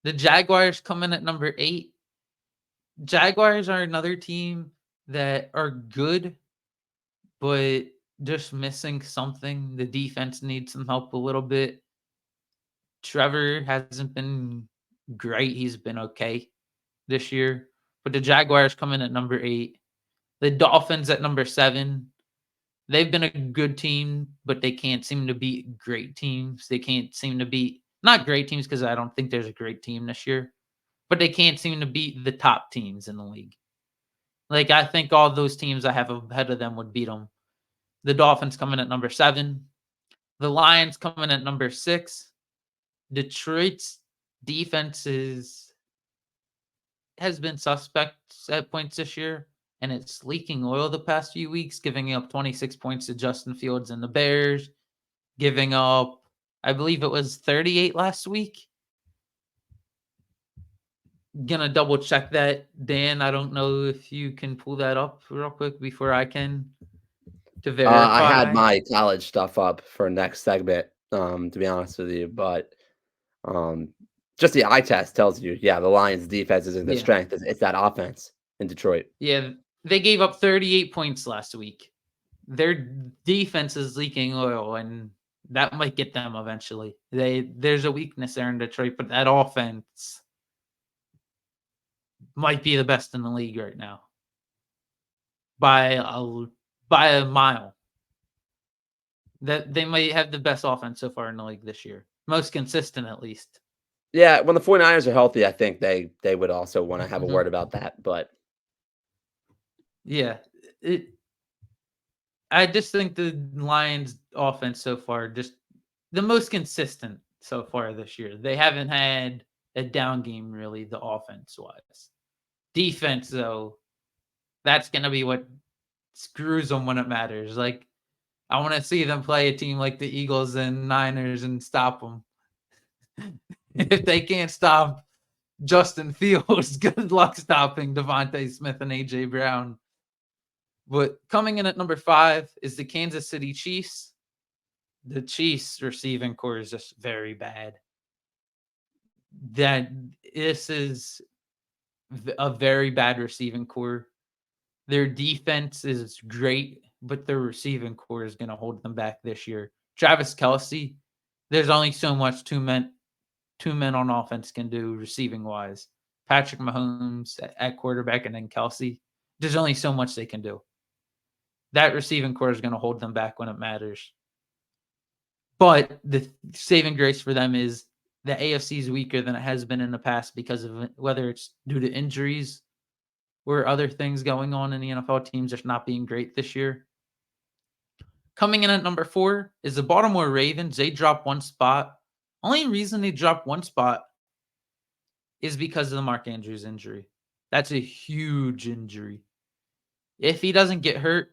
The Jaguars come in at number 8. Jaguars are another team that are good, but just missing something. The defense needs some help a little bit. Trevor hasn't been great. He's been okay this year. But the Jaguars come in at number 8. The Dolphins at number 7. They've been a good team, but they can't seem to beat great teams. They can't seem to beat not great teams because I don't think there's a great team this year, but they can't seem to beat the top teams in the league. Like I think all those teams I have ahead of them would beat them. The Dolphins coming at number 7. The Lions coming at number 6. Detroit's defense has been suspect at points this year, and it's leaking oil the past few weeks, giving up 26 points to Justin Fields and the Bears, giving up, I believe it was 38 last week. Gonna double check that. Dan, I don't know if you can pull that up real quick before I can to verify. I had my college stuff up for next segment, to be honest with you, but just the eye test tells you, yeah, the Lions' defense isn't their strength. It's that offense in Detroit. Yeah, they gave up 38 points last week. Their defense is leaking oil, and that might get them eventually. There's a weakness there in Detroit, but that offense might be the best in the league right now by a mile. That they might have the best offense so far in the league this year, most consistent at least. Yeah, when the 49ers are healthy, I think they would also want to have a word about that. But yeah, I just think the Lions offense so far just the most consistent so far this year. They haven't had a down game really, the offense wise. Defense though, that's gonna be what screws them when it matters. Like I want to see them play a team like the Eagles and Niners and stop them. If they can't stop Justin Fields, good luck stopping Devontae Smith and AJ Brown. But coming in at number 5 is the Kansas City Chiefs. The Chiefs receiving core is just very bad. This is a very bad receiving core. Their defense is great, but their receiving core is going to hold them back this year. Travis Kelce, there's only so much two men on offense can do receiving wise. Patrick Mahomes at quarterback and then Kelce, there's only so much they can do. That receiving core is going to hold them back when it matters. But the saving grace for them is the AFC is weaker than it has been in the past because of whether it's due to injuries or other things going on in the NFL. Teams just not being great this year. Coming in at number 4 is the Baltimore Ravens. They dropped one spot. Only reason they dropped one spot is because of the Mark Andrews injury. That's a huge injury. If he doesn't get hurt,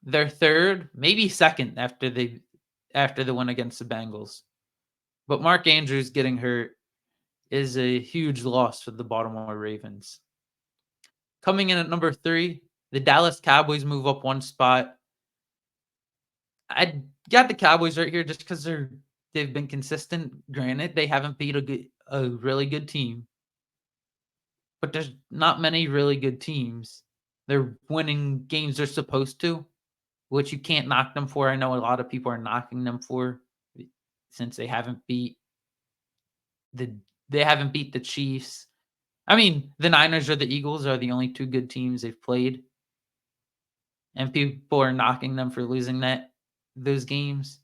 they're 3rd, maybe 2nd after the win against the Bengals. But Mark Andrews getting hurt is a huge loss for the Baltimore Ravens. Coming in at number 3, the Dallas Cowboys move up one spot. I got the Cowboys right here just because they've been consistent. Granted, they haven't beat a really good team, but there's not many really good teams. They're winning games they're supposed to, which you can't knock them for. I know a lot of people are knocking them for since they haven't beat the Chiefs. I mean, the Niners or the Eagles are the only two good teams they've played, and people are knocking them for losing those games.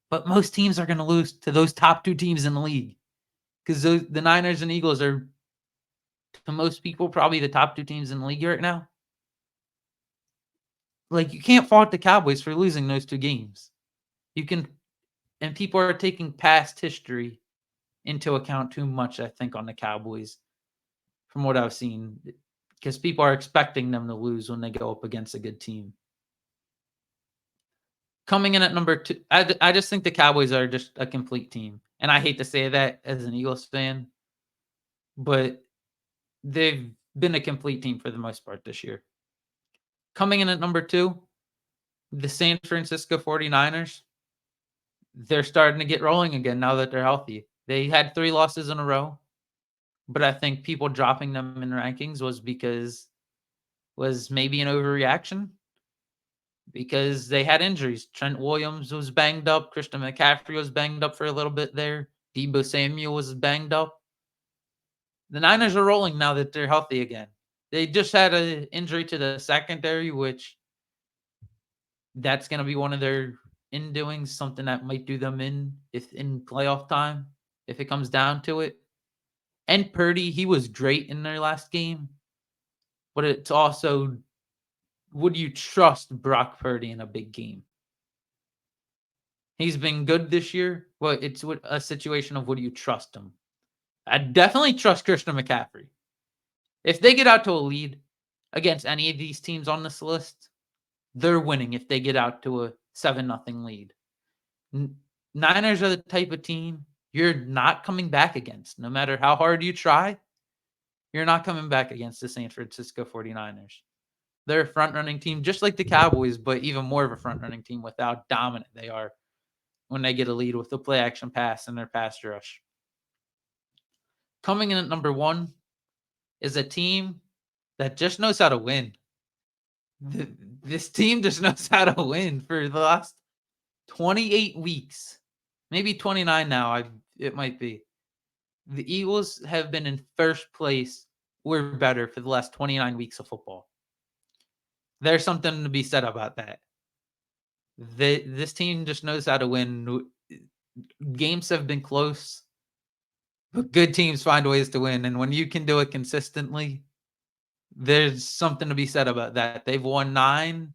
But most teams are going to lose to those top two teams in the league because the Niners and Eagles are, to most people, probably the top two teams in the league right now. Like, you can't fault the Cowboys for losing those two games. You can, and people are taking past history into account too much, I think, on the Cowboys from what I've seen, because people are expecting them to lose when they go up against a good team. Coming in at number 2, I just think the Cowboys are just a complete team. And I hate to say that as an Eagles fan, but they've been a complete team for the most part this year. Coming in at number 2, the San Francisco 49ers. They're starting to get rolling again now that they're healthy. They had 3 losses in a row, but I think people dropping them in rankings was maybe an overreaction because they had injuries. Trent Williams was banged up. Christian McCaffrey was banged up for a little bit there. Deebo Samuel was banged up. The Niners are rolling now that they're healthy again. They just had an injury to the secondary, which that's going to be one of their doings, something that might do them in playoff time if it comes down to it. And Purdy, he was great in their last game, but it's also, would you trust Brock Purdy in a big game? He's been good this year. Well, it's a situation of, would you trust him? I definitely trust Christian McCaffrey. If they get out to a lead against any of these teams on this list, they're winning if they get out to a 7-0 lead. Niners are the type of team you're not coming back against. No matter how hard you try, you're not coming back against the San Francisco 49ers. They're a front-running team, just like the Cowboys, but even more of a front-running team with how dominant they are when they get a lead with the play-action pass and their pass rush. Coming in at number 1 is a team that just knows how to win. This team just knows how to win for the last 28 weeks. Maybe 29 now, it might be. The Eagles have been in first place or better for the last 29 weeks of football. There's something to be said about that. This team just knows how to win. Games have been close, but good teams find ways to win. And when you can do it consistently, there's something to be said about that. They've won 9.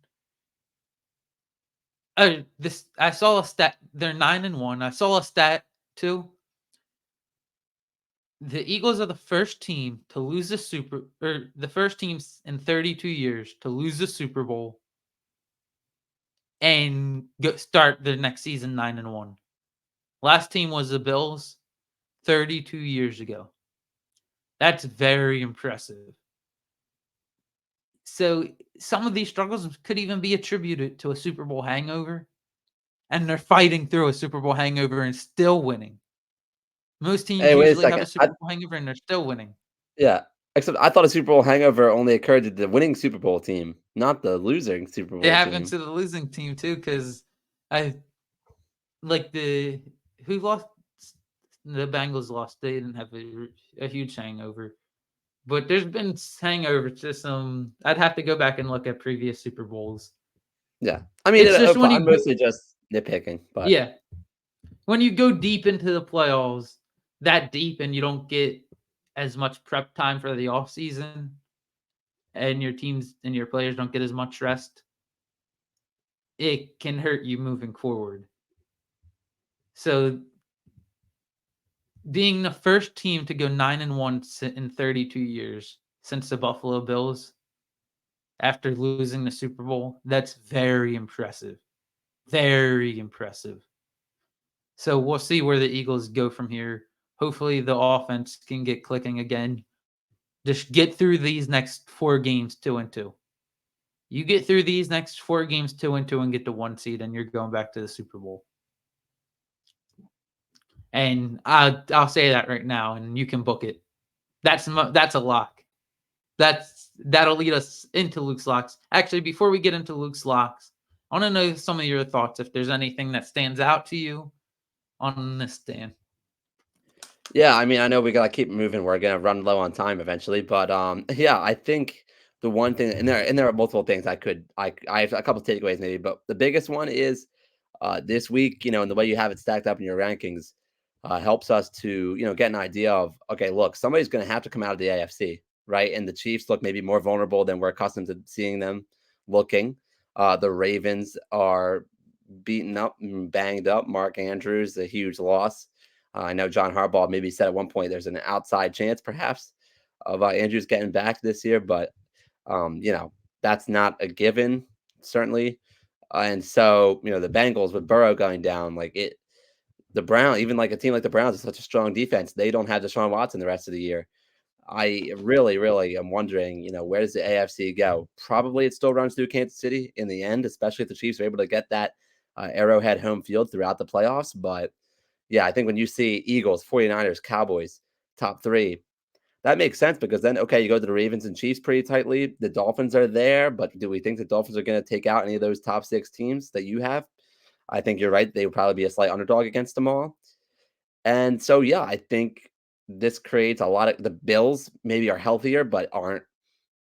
I saw a stat. They're 9-1. I saw a stat too. The Eagles are the first team to lose the first teams in 32 years to lose the Super Bowl and start their next season 9-1. Last team was the Bills 32 years ago. That's very impressive. So some of these struggles could even be attributed to a Super Bowl hangover, and they're fighting through a Super Bowl hangover and still winning. Most teams Hey, wait a usually have a second. Super Bowl hangover and they're still winning. Yeah, except I thought a Super Bowl hangover only occurred to the winning Super Bowl team, not the losing Super It Bowl happens team. to the losing team too, because who lost? The Bengals lost. They didn't have a huge hangover. But there's been hangovers to some. I'd have to go back and look at previous Super Bowls. Yeah, I mean, It's just when I'm you mostly just nitpicking, but yeah, when you go deep into the playoffs, that deep, and you don't get as much prep time for the off season, and your teams and your players don't get as much rest, it can hurt you moving forward. So being the first team to go 9-1 in 32 years since the Buffalo Bills after losing the Super Bowl, that's very impressive. Very impressive. So we'll see where the Eagles go from here. Hopefully the offense can get clicking again. Just get through these next 4 games 2-2. You get through these next 4 games 2-2 and get the 1 seed, and you're going back to the Super Bowl. And I'll say that right now, and you can book it. That's a lock. That'll lead us into Luke's locks. Actually, before we get into Luke's locks, I want to know some of your thoughts. If there's anything that stands out to you on this, Dan. Yeah, I mean, I know we gotta keep moving. We're gonna run low on time eventually, but yeah, I think the one thing, and there are multiple things I have a couple takeaways maybe, but the biggest one is this week, and the way you have it stacked up in your rankings helps us to get an idea of, okay, look, somebody's gonna have to come out of the AFC, right? And the Chiefs look maybe more vulnerable than we're accustomed to seeing them looking. The Ravens are beaten up and banged up. Mark Andrews, a huge loss. I know John Harbaugh maybe said at one point there's an outside chance, perhaps, of Andrews getting back this year, but that's not a given, certainly. And so, the Bengals with Burrow going down, the Brown, even like a team like the Browns is such a strong defense, they don't have Deshaun Watson the rest of the year. I really, really am wondering, where does the AFC go? Probably it still runs through Kansas City in the end, especially if the Chiefs are able to get that Arrowhead home field throughout the playoffs. But yeah, I think when you see Eagles, 49ers, Cowboys, top 3, that makes sense because then, okay, you go to the Ravens and Chiefs pretty tightly. The Dolphins are there, but do we think the Dolphins are going to take out any of those top 6 teams that you have? I think you're right. They would probably be a slight underdog against them all. And so, yeah, I think this creates a lot of the Bills maybe are healthier, but aren't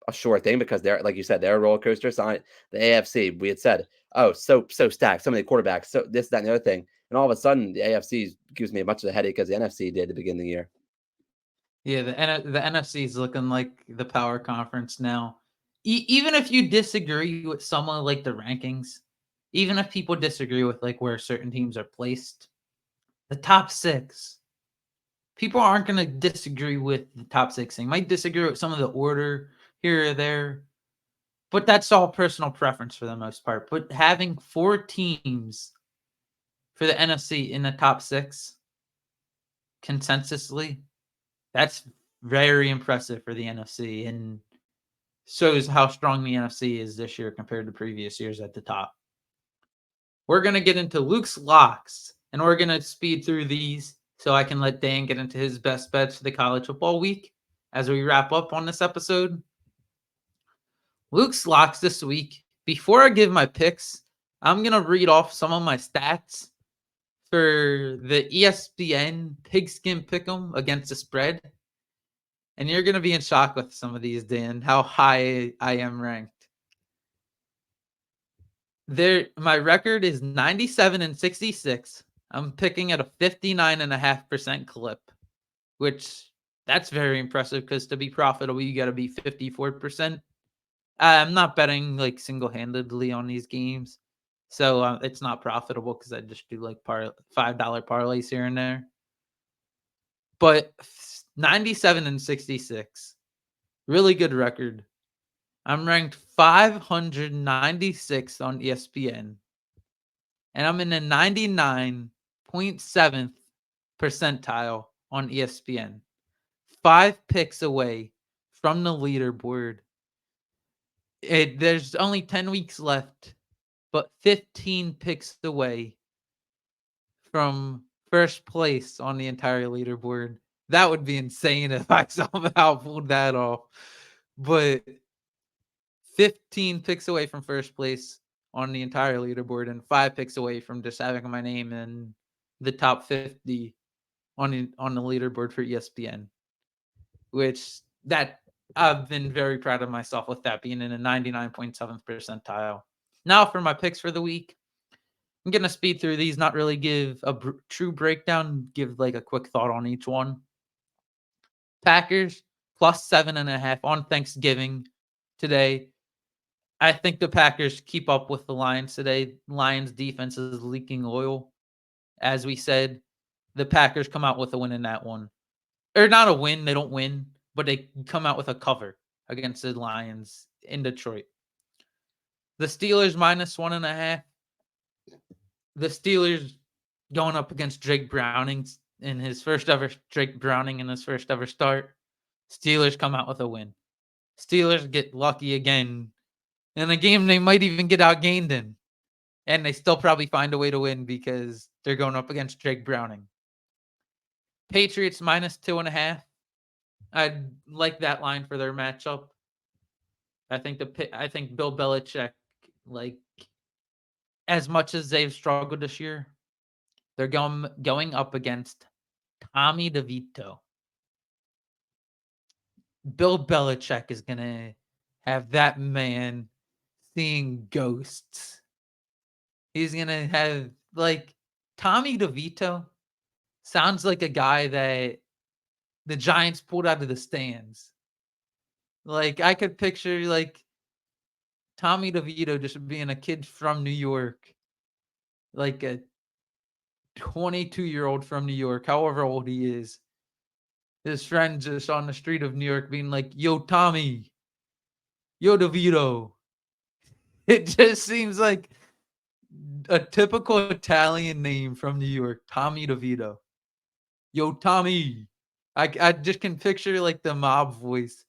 a sure thing because they're, like you said, they're a roller coaster. So the AFC, we had said, oh, so stacked, so many quarterbacks, so this, that, and the other thing. And all of a sudden, the AFC gives me as much of a headache as the NFC did at the beginning of the year. Yeah, the NFC is looking like the power conference now. Even if you disagree with someone like the rankings, even if people disagree with like where certain teams are placed, the top 6, people aren't going to disagree with the top 6. They might disagree with some of the order here or there, but that's all personal preference for the most part. But having 4 teams for the NFC in the top 6 consensusly, that's very impressive for the NFC and shows how strong the NFC is this year compared to previous years at the top. We're going to get into Luke's locks, and we're going to speed through these so I can let Dan get into his best bets for the college football week as we wrap up on this episode. Luke's locks this week. Before I give my picks, I'm going to read off some of my stats for the ESPN Pigskin Pick'em against the spread. And you're going to be in shock with some of these, Dan, how high I am ranked. My record is 97-66. I'm picking at a 59.5% clip, which that's very impressive because to be profitable, you got to be 54%. I'm not betting like single-handedly on these games, so it's not profitable because I just do like $5 parlays here and there. But 97-66, really good record. I'm ranked 596 on ESPN, and I'm in the 99.7th percentile on ESPN. 5 picks away from the leaderboard. There's only 10 weeks left, but 15 picks away from first place on the entire leaderboard. That would be insane if I somehow pulled that off. But 15 picks away from first place on the entire leaderboard and 5 picks away from just having my name in the top 50 on the leaderboard for ESPN, which that I've been very proud of myself with that being in a 99.7th percentile. Now for my picks for the week. I'm going to speed through these, not really give a true breakdown, give like a quick thought on each one. Packers plus 7.5 on Thanksgiving today. I think the Packers keep up with the Lions today. Lions defense is leaking oil. As we said, the Packers come out with a win in that one. Or not a win, they don't win, but they come out with a cover against the Lions in Detroit. The Steelers minus 1.5. The Steelers going up against Drake Browning in his first ever start. Steelers come out with a win. Steelers get lucky again in a game they might even get outgained in. And they still probably find a way to win because they're going up against Jake Browning. Patriots -2.5. I'd like that line for their matchup. I think Bill Belichick, like, as much as they've struggled this year, they're going up against Tommy DeVito. Bill Belichick is gonna have that man seeing ghosts. He's gonna have, like, Tommy DeVito sounds like a guy that the Giants pulled out of the stands. Like, I could picture, like, Tommy DeVito just being a kid from New York, like a 22-year-old from New York, however old he is. His friend just on the street of New York being like, "Yo, Tommy, yo, DeVito." It just seems like a typical Italian name from New York, Tommy DeVito. Yo, Tommy. I just can picture like the mob voice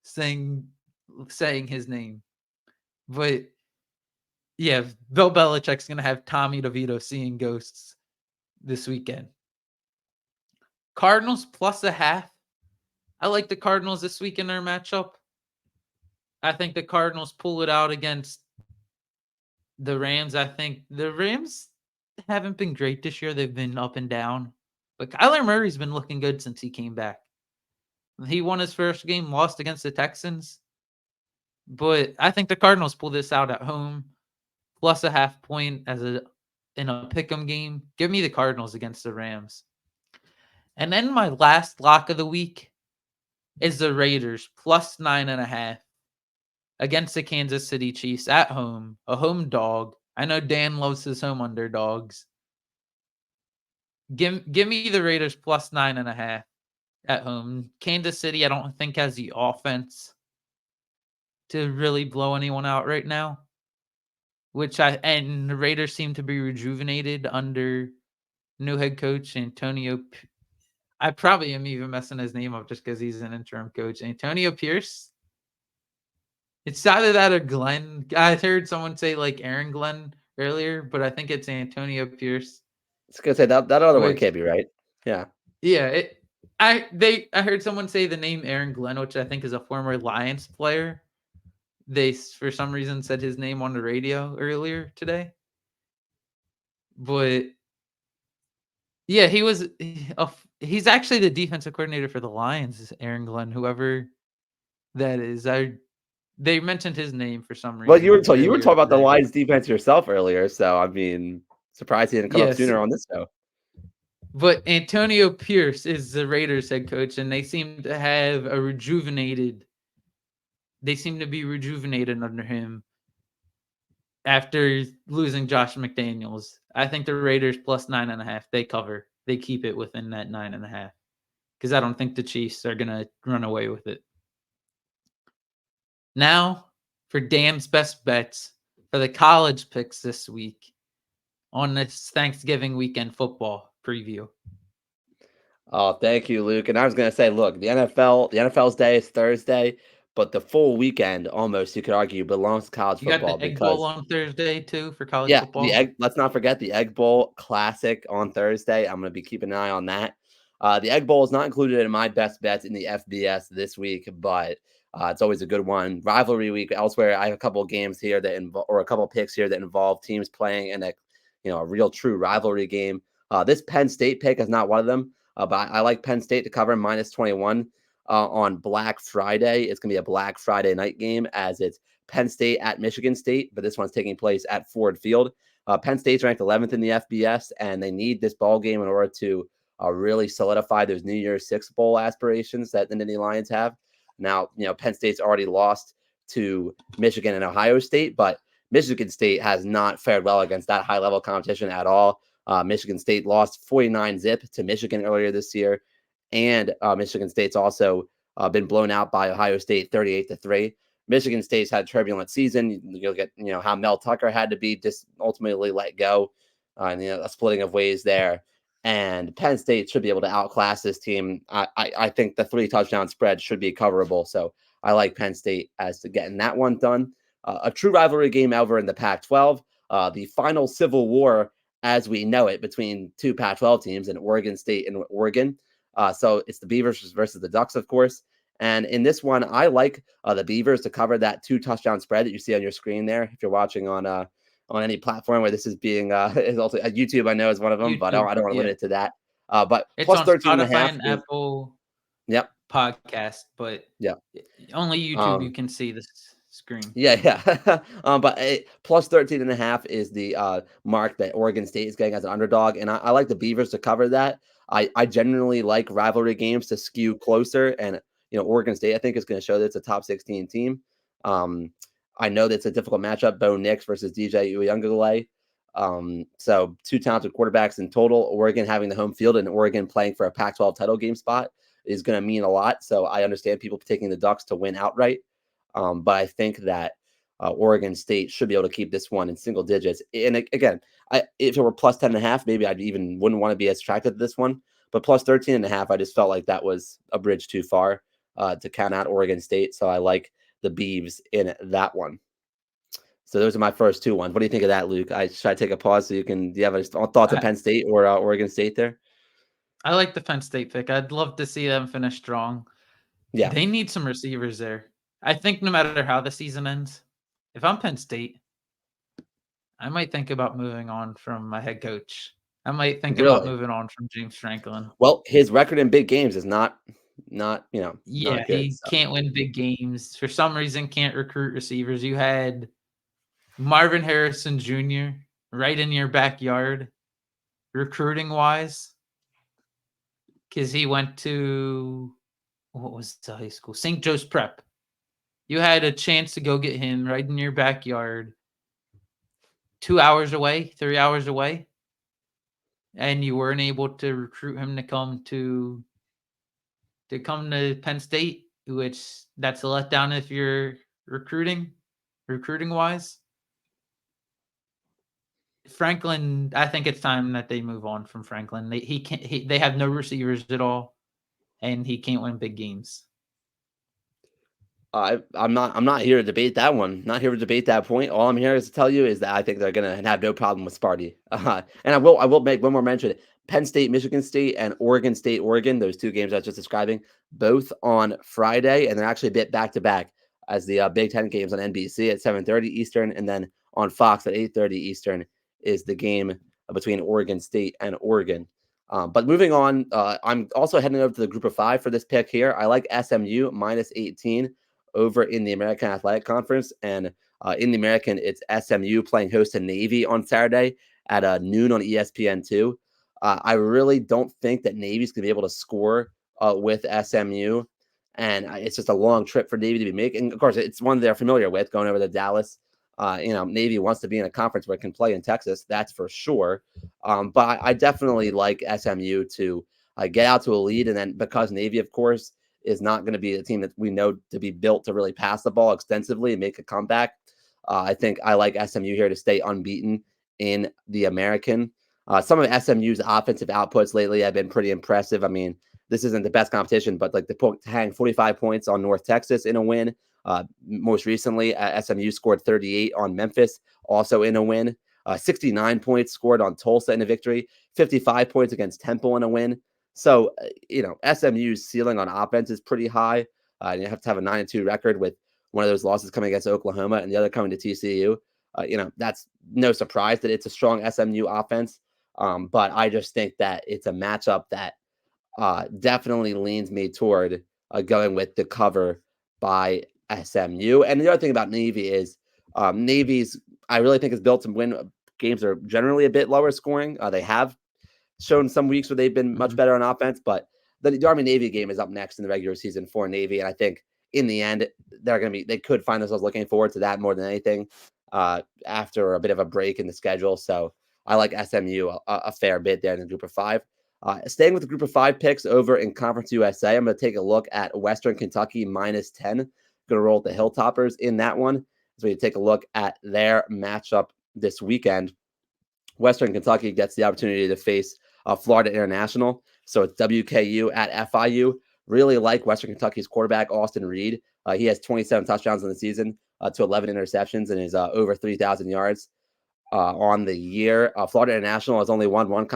saying his name. But yeah, Bill Belichick's gonna have Tommy DeVito seeing ghosts this weekend. Cardinals +0.5. I like the Cardinals this week in their matchup. I think the Cardinals pull it out against the Rams. I think the Rams haven't been great this year. They've been up and down. But Kyler Murray's been looking good since he came back. He won his first game, lost against the Texans. But I think the Cardinals pull this out at home. +0.5 point in a pick'em game. Give me the Cardinals against the Rams. And then my last lock of the week is the Raiders +9.5 against the Kansas City Chiefs at home, a home dog. I know Dan loves his home underdogs. Give me the Raiders +9.5 at home. Kansas City, I don't think has the offense to really blow anyone out right now. And the Raiders seem to be rejuvenated under new head coach Antonio. I probably am even messing his name up just because he's an interim coach. Antonio Pierce. It's either that or Glenn. I heard someone say like Aaron Glenn earlier, but I think it's Antonio Pierce. I was gonna say that other one Which, can't be right. Yeah. yeah, I heard someone say the name Aaron Glenn, which I think is a former Lions player. They for some reason said his name on the radio earlier today. But yeah, he's actually the defensive coordinator for the Lions, Aaron Glenn, whoever that is. They mentioned his name for some reason. Well, you were talking earlier about the today. Lions defense yourself earlier, so I mean, surprised he didn't come up Yes, sooner on this show. but Antonio Pierce is the Raiders head coach, and they seem to have a rejuvenated. They seem to be rejuvenated under him after losing Josh McDaniels. I think the Raiders +9.5. They cover. They keep it within that 9.5 because I don't think the Chiefs are gonna run away with it. Now for Dan's best bets for the college picks this week on this Thanksgiving weekend football preview. Oh, thank you, Luke. And I was gonna say, look, the NFL's day is Thursday, but the full weekend, almost you could argue, belongs to college You got football the Egg Bowl because on Thursday too for college yeah, football. let's not forget the Egg Bowl Classic on Thursday. I'm gonna be keeping an eye on that. The Egg Bowl is not included in my best bets in the FBS this week, but it's always a good one. Rivalry week elsewhere, I have a couple of games here or a couple of picks here that involve teams playing in a real true rivalry game. This Penn State pick is not one of them, but I like Penn State to cover -21 on Black Friday. It's gonna be a Black Friday night game as it's Penn State at Michigan State, but this one's taking place at Ford Field. Penn State's ranked 11th in the FBS, and they need this ball game in order to really solidify those New Year's Six Bowl aspirations that the Nittany Lions have. Now, Penn State's already lost to Michigan and Ohio State, but Michigan State has not fared well against that high-level competition at all. Michigan State lost 49-zip to Michigan earlier this year, and Michigan State's also been blown out by Ohio State 38-3. Michigan State's had a turbulent season. You'll get, how Mel Tucker had to be just ultimately let go, and a splitting of ways there. And Penn State should be able to outclass this team. I think the 3 touchdown spread should be coverable. So I like Penn State as to getting that one done. a true rivalry game over in the Pac-12, the final civil war as we know it between two Pac-12 teams in Oregon State and Oregon. So it's the Beavers versus the Ducks, of course. And in this one, I like the Beavers to cover that 2-touchdown spread that you see on your screen there. If you're watching on any platform where this is being is also YouTube, I know is one of them, but I don't want to limit it to that. But it's plus on 13 and a Spotify half and is, Apple yep. podcast, but only YouTube you can see this screen. Yeah. But plus 13 and a half is the mark that Oregon State is getting as an underdog. And I like the Beavers to cover that. I generally like rivalry games to skew closer. And, Oregon State, I think, is going to show that it's a top 16 team. I know that's a difficult matchup, Bo Nix versus DJ Uiagalelei. So two talented quarterbacks in total. Oregon having the home field and Oregon playing for a Pac-12 title game spot is going to mean a lot. So I understand people taking the Ducks to win outright. But I think that Oregon State should be able to keep this one in single digits. And again, if it were plus 10.5, maybe I wouldn't want to be as attracted to this one. But plus 13.5, I just felt like that was a bridge too far to count out Oregon State. So I like the Beavs in that one. So those are my first two ones. What do you think of that, Luke? Should I take a pause so you can? Do you have any thoughts on Penn State or Oregon State there? I like the Penn State pick. I'd love to see them finish strong. Yeah, they need some receivers there. I think no matter how the season ends, if I'm Penn State, I might think about moving on from my head coach. I might think about moving on from James Franklin. Well, his record in big games is not not good. He can't win big games. For some reason, can't recruit receivers. You had Marvin Harrison Jr. right in your backyard, recruiting wise, because he went to what was the high school? St. Joe's Prep. You had a chance to go get him right in your backyard, 2 hours away, 3 hours away, and you weren't able to recruit him to come to Penn State, which that's a letdown if you're recruiting wise. Franklin, I think it's time that they move on from Franklin. They have no receivers at all, and he can't win big games. I'm not here to debate that one. Not here to debate that point. All I'm here is to tell you is that I think they're going to have no problem with Sparty. And I will make one more mention. Penn State, Michigan State, and Oregon State, Oregon, those two games I was just describing, both on Friday, and they're actually a bit back-to-back as the Big Ten games on NBC at 7:30 Eastern, and then on Fox at 8:30 Eastern is the game between Oregon State and Oregon. But moving on, I'm also heading over to the group of 5 for this pick here. I like SMU minus 18 over in the American Athletic Conference. And in the American, it's SMU playing host to Navy on Saturday at noon on ESPN2. I really don't think that Navy's going to be able to score with SMU. And it's just a long trip for Navy to be making. Of course, it's one they're familiar with, going over to Dallas. Navy wants to be in a conference where it can play in Texas. That's for sure. But I definitely like SMU to get out to a lead. And then because Navy, of course, is not going to be a team that we know to be built to really pass the ball extensively and make a comeback. I think I like SMU here to stay unbeaten in the American. Some of SMU's offensive outputs lately have been pretty impressive. I mean, this isn't the best competition, but like to hang 45 points on North Texas in a win. Most recently, SMU scored 38 on Memphis, also in a win. 69 points scored on Tulsa in a victory. 55 points against Temple in a win. So, SMU's ceiling on offense is pretty high. You have to have a 9-2 record with one of those losses coming against Oklahoma and the other coming to TCU. That's no surprise that it's a strong SMU offense. But I just think that it's a matchup that definitely leans me toward going with the cover by SMU. And the other thing about Navy is Navy's, I really think, is built to win games that are generally a bit lower scoring. They have shown some weeks where they've been much better on offense, but the Army-Navy game is up next in the regular season for Navy. And I think in the end, they could find themselves looking forward to that more than anything after a bit of a break in the schedule. So I like SMU a fair bit there in the group of 5. Staying with the group of 5 picks over in Conference USA, I'm going to take a look at Western Kentucky minus 10. Going to roll with the Hilltoppers in that one. So we take a look at their matchup this weekend. Western Kentucky gets the opportunity to face Florida International. So it's WKU at FIU. Really like Western Kentucky's quarterback, Austin Reed. He has 27 touchdowns in the season, to 11 interceptions and is over 3,000 yards on the year. Florida International has only won one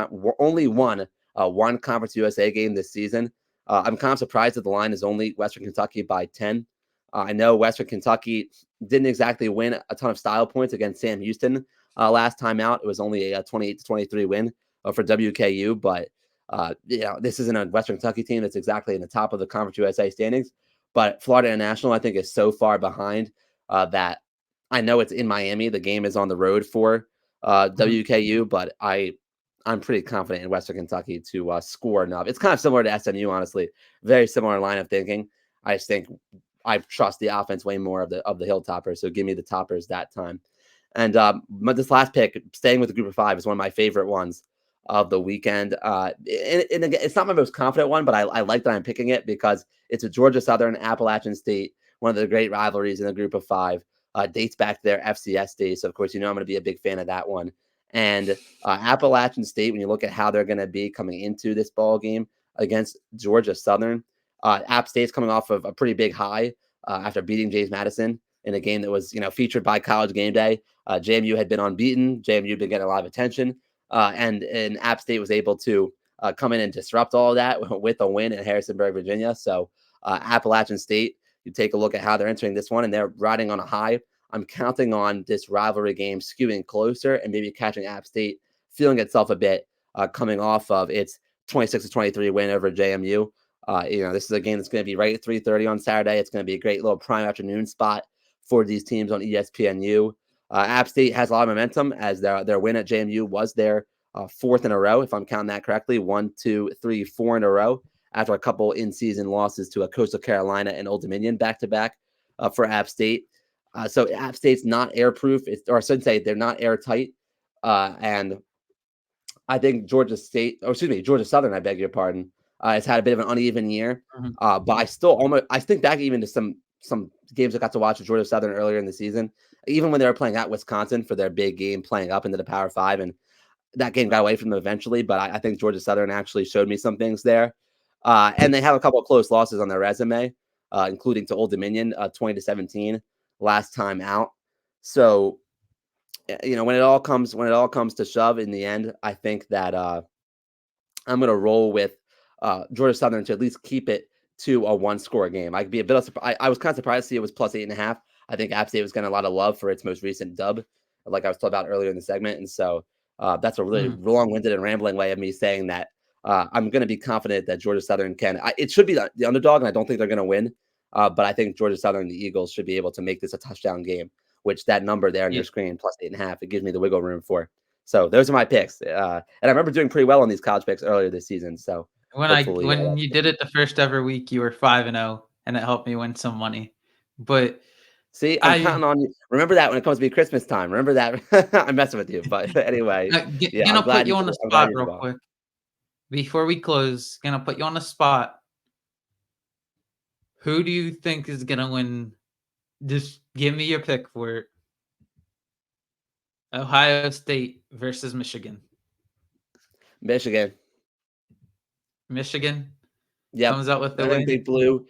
Conference USA game this season. I'm kind of surprised that the line is only Western Kentucky by 10. I know Western Kentucky didn't exactly win a ton of style points against Sam Houston last time out. It was only a 28-23 win for WKU, but this isn't a Western Kentucky team that's exactly in the top of the Conference USA standings. But Florida International, I think, is so far behind that I know it's in Miami. The game is on the road for WKU, but I'm pretty confident in Western Kentucky to score enough. It's kind of similar to SMU, honestly. Very similar line of thinking. I just think I trust the offense way more of the Hilltoppers. So give me the Toppers that time. And this last pick, staying with the group of five, is one of my favorite ones of the weekend. And again, it's not my most confident one, but I like that I'm picking it because it's a Georgia Southern Appalachian State, one of the great rivalries in the group of five. Dates back to their FCS days. So, of course, I'm going to be a big fan of that one. And Appalachian State, when you look at how they're going to be coming into this ball game against Georgia Southern, App State's coming off of a pretty big high after beating James Madison in a game that was, featured by College Game Day. JMU had been unbeaten. JMU had been getting a lot of attention. And App State was able to come in and disrupt all of that with a win in Harrisonburg, Virginia. So Appalachian State, you take a look at how they're entering this one, and they're riding on a high. I'm counting on this rivalry game skewing closer and maybe catching App State feeling itself a bit coming off of its 26-23 win over JMU. This is a game that's going to be right at 3:30 on Saturday. It's going to be a great little prime afternoon spot for these teams on ESPNU. App State has a lot of momentum as their win at JMU was their fourth in a row, if I'm counting that correctly. 1, 2, 3, 4 in a row after a couple in-season losses to Coastal Carolina and Old Dominion back-to-back for App State. So App State's not airproof, or I should say they're not airtight. And I think Georgia Southern, I beg your pardon, has had a bit of an uneven year. But I think back even to some games I got to watch with Georgia Southern earlier in the season, even when they were playing at Wisconsin for their big game, playing up into the Power Five, and that game got away from them eventually. But I think Georgia Southern actually showed me some things there. And they have a couple of close losses on their resume, including to Old Dominion, 20-17 last time out. So, when it all comes to shove in the end, I think that I'm going to roll with Georgia Southern to at least keep it to a one-score game. I could be a bit of surprise. I was kind of surprised to see it was plus 8.5. I think App State was getting a lot of love for its most recent dub, like I was told about earlier in the segment. And so that's a really long-winded and rambling way of me saying that I'm going to be confident that Georgia Southern can. It should be the underdog, and I don't think they're going to win. But I think Georgia Southern and the Eagles should be able to make this a touchdown game, which that number there on your screen, plus 8.5, it gives me the wiggle room for. So those are my picks. And I remember doing pretty well on these college picks earlier this season. So when you did it the first ever week, you were 5-0, and it helped me win some money. But see, I'm counting on you. Remember that when it comes to be Christmas time. Remember that. I'm messing with you, but anyway. Gonna put you on the spot real quick before we close. Gonna put you on the spot. Who do you think is gonna win? Just give me your pick for it. Ohio State versus Michigan. Michigan. Yeah, comes out with the win. Big Blue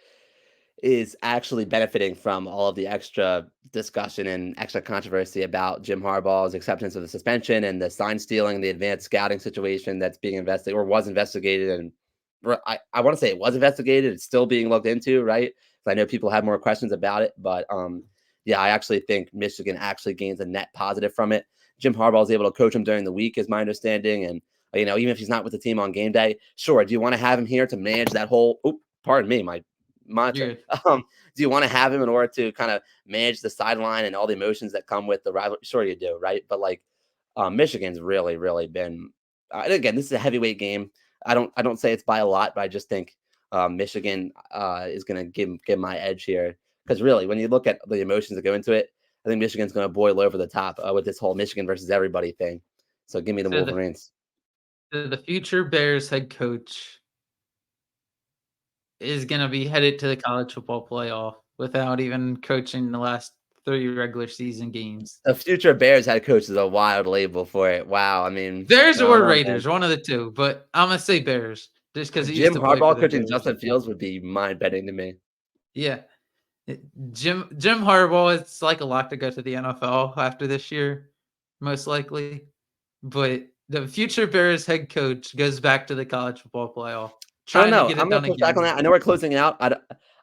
is actually benefiting from all of the extra discussion and extra controversy about Jim Harbaugh's acceptance of the suspension and the sign stealing, the advanced scouting situation that's being investigated or was investigated. And I want to say it was investigated. It's still being looked into, right? I know people have more questions about it, but I actually think Michigan actually gains a net positive from it. Jim Harbaugh is able to coach him during the week, is my understanding. And, even if he's not with the team on game day, sure. Do you want to have him here to manage that whole, pardon me, my mantra. Do you want to have him in order to kind of manage the sideline and all the emotions that come with the rivalry? Sure you do, right? But Michigan's really, really been, and again, this is a heavyweight game. I don't say it's by a lot, but I just think Michigan is going to give my edge here. Because really, when you look at the emotions that go into it, I think Michigan's going to boil over the top with this whole Michigan versus everybody thing. So give me the Wolverines. The future Bears head coach is going to be headed to the college football playoff without even coaching the last 3 regular season games. The future Bears head coach is a wild label for it. Wow. I mean, Bears or Raiders, one of the two, but I'm going to say Bears just because Jim Harbaugh coaching Justin Fields would be mind-bending to me. Yeah. Jim Harbaugh, it's like a lot to go to the NFL after this year, most likely. But the future Bears head coach goes back to the college football playoff, I don't trying to know. get I'm it gonna done push back on again. that. I know we're closing out.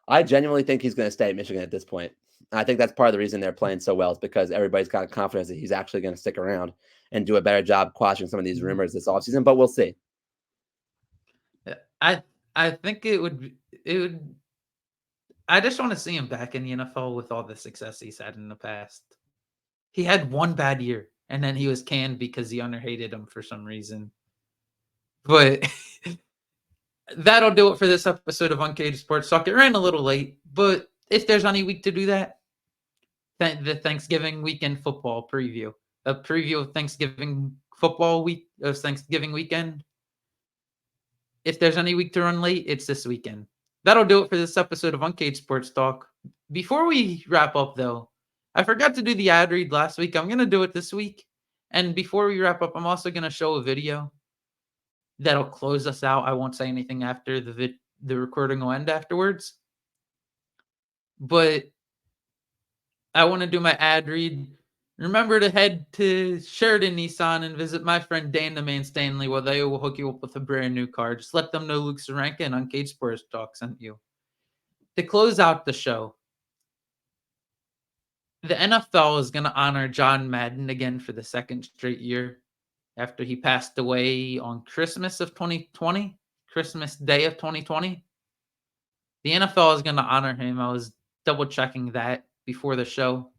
I genuinely think he's going to stay at Michigan at this point. I think that's part of the reason they're playing so well is because everybody's got confidence that he's actually going to stick around and do a better job quashing some of these rumors this offseason. But we'll see. I think it would. I just want to see him back in the NFL with all the success he's had in the past. He had one bad year, and then he was canned because the owner hated him for some reason. But that'll do it for this episode of Uncaged Sports Talk. It ran a little late, but if there's any week to do that, the Thanksgiving weekend football preview, a preview of Thanksgiving football week of Thanksgiving weekend. If there's any week to run late, it's this weekend. That'll do it for this episode of Uncaged Sports Talk. Before we wrap up, though, I forgot to do the ad read last week. I'm going to do it this week. And before we wrap up, I'm also going to show a video that'll close us out. I won't say anything after the recording will end afterwards. But I want to do my ad read. Remember to head to Sheridan Nissan and visit my friend Dan the Man Stanley, where they will hook you up with a brand new car. Just let them know Luke Saranka and Uncaged Sports Talk sent you. To close out the show, the NFL is going to honor John Madden again for the second straight year after he passed away on Christmas of 2020, Christmas Day of 2020. The NFL is going to honor him. I was double checking that before the show,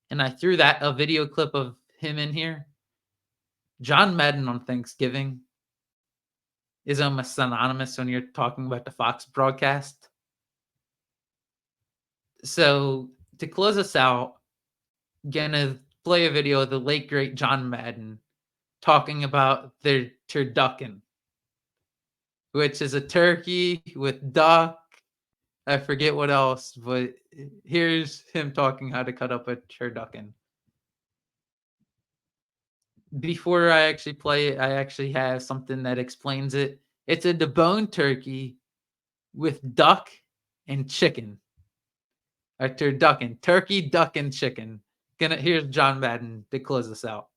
and I threw a video clip of him in here. John Madden on Thanksgiving is almost synonymous when you're talking about the Fox broadcast. So to close us out, gonna play a video of the late great John Madden talking about their turducken, which is a turkey with duck. I forget what else, but here's him talking how to cut up a turducken. Before I actually play it, I actually have something that explains it. It's a deboned turkey with duck and chicken. A turducken, turkey, duck, and chicken. Here's John Madden to close us out.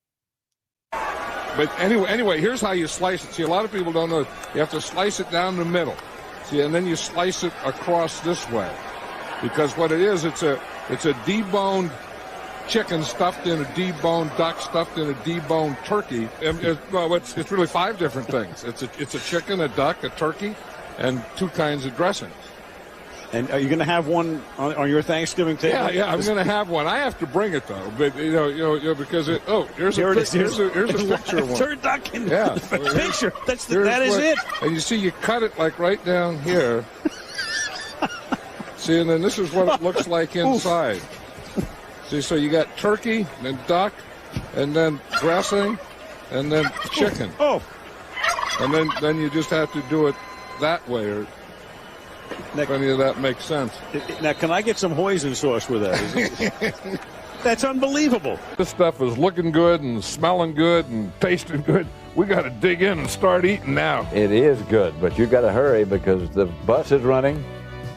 But anyway, here's how you slice it. See, a lot of people don't know. You have to slice it down the middle. See, and then you slice it across this way. Because what it is, it's a deboned chicken stuffed in a deboned duck stuffed in a deboned turkey. And it's really 5 different things. It's a chicken, a duck, a turkey, and 2 kinds of dressings. And are you going to have one on your Thanksgiving table? Yeah, I'm going to have one. I have to bring it though, but because here's a picture of one. Turducken. Yeah, picture. That is it. And you see, you cut it like right down here. See, and then this is what it looks like inside. See, so you got turkey, then duck, and then dressing, and then chicken. Oh. And then you just have to do it that way, or if any of that makes sense. Now, can I get some hoisin sauce with that? That's unbelievable. This stuff is looking good and smelling good and tasting good. We got to dig in and start eating now. It is good, but you got to hurry because the bus is running.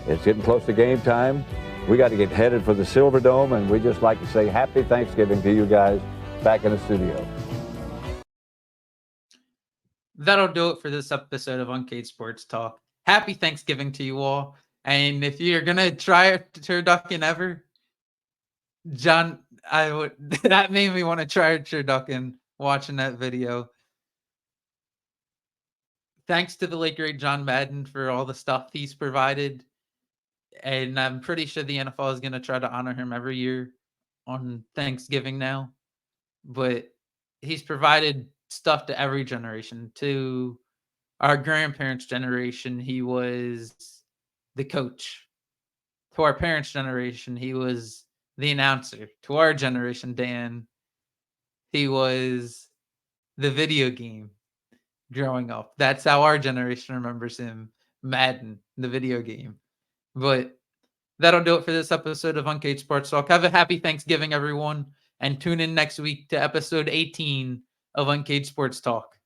It's getting close to game time. We got to get headed for the Silver Dome, and we just like to say happy Thanksgiving to you guys back in the studio. That'll do it for this episode of Uncaged Sports Talk. Happy Thanksgiving to you all. And if you're going to try a turducken ever, John, that made me want to try a turducken watching that video. Thanks to the late great John Madden for all the stuff he's provided. And I'm pretty sure the NFL is going to try to honor him every year on Thanksgiving now. But he's provided stuff to every generation. To our grandparents' generation, he was the coach. To our parents' generation, he was the announcer. To our generation, Dan, he was the video game growing up. That's how our generation remembers him. Madden, the video game. But that'll do it for this episode of Uncaged Sports Talk. Have a happy Thanksgiving, everyone. And tune in next week to episode 18 of Uncaged Sports Talk.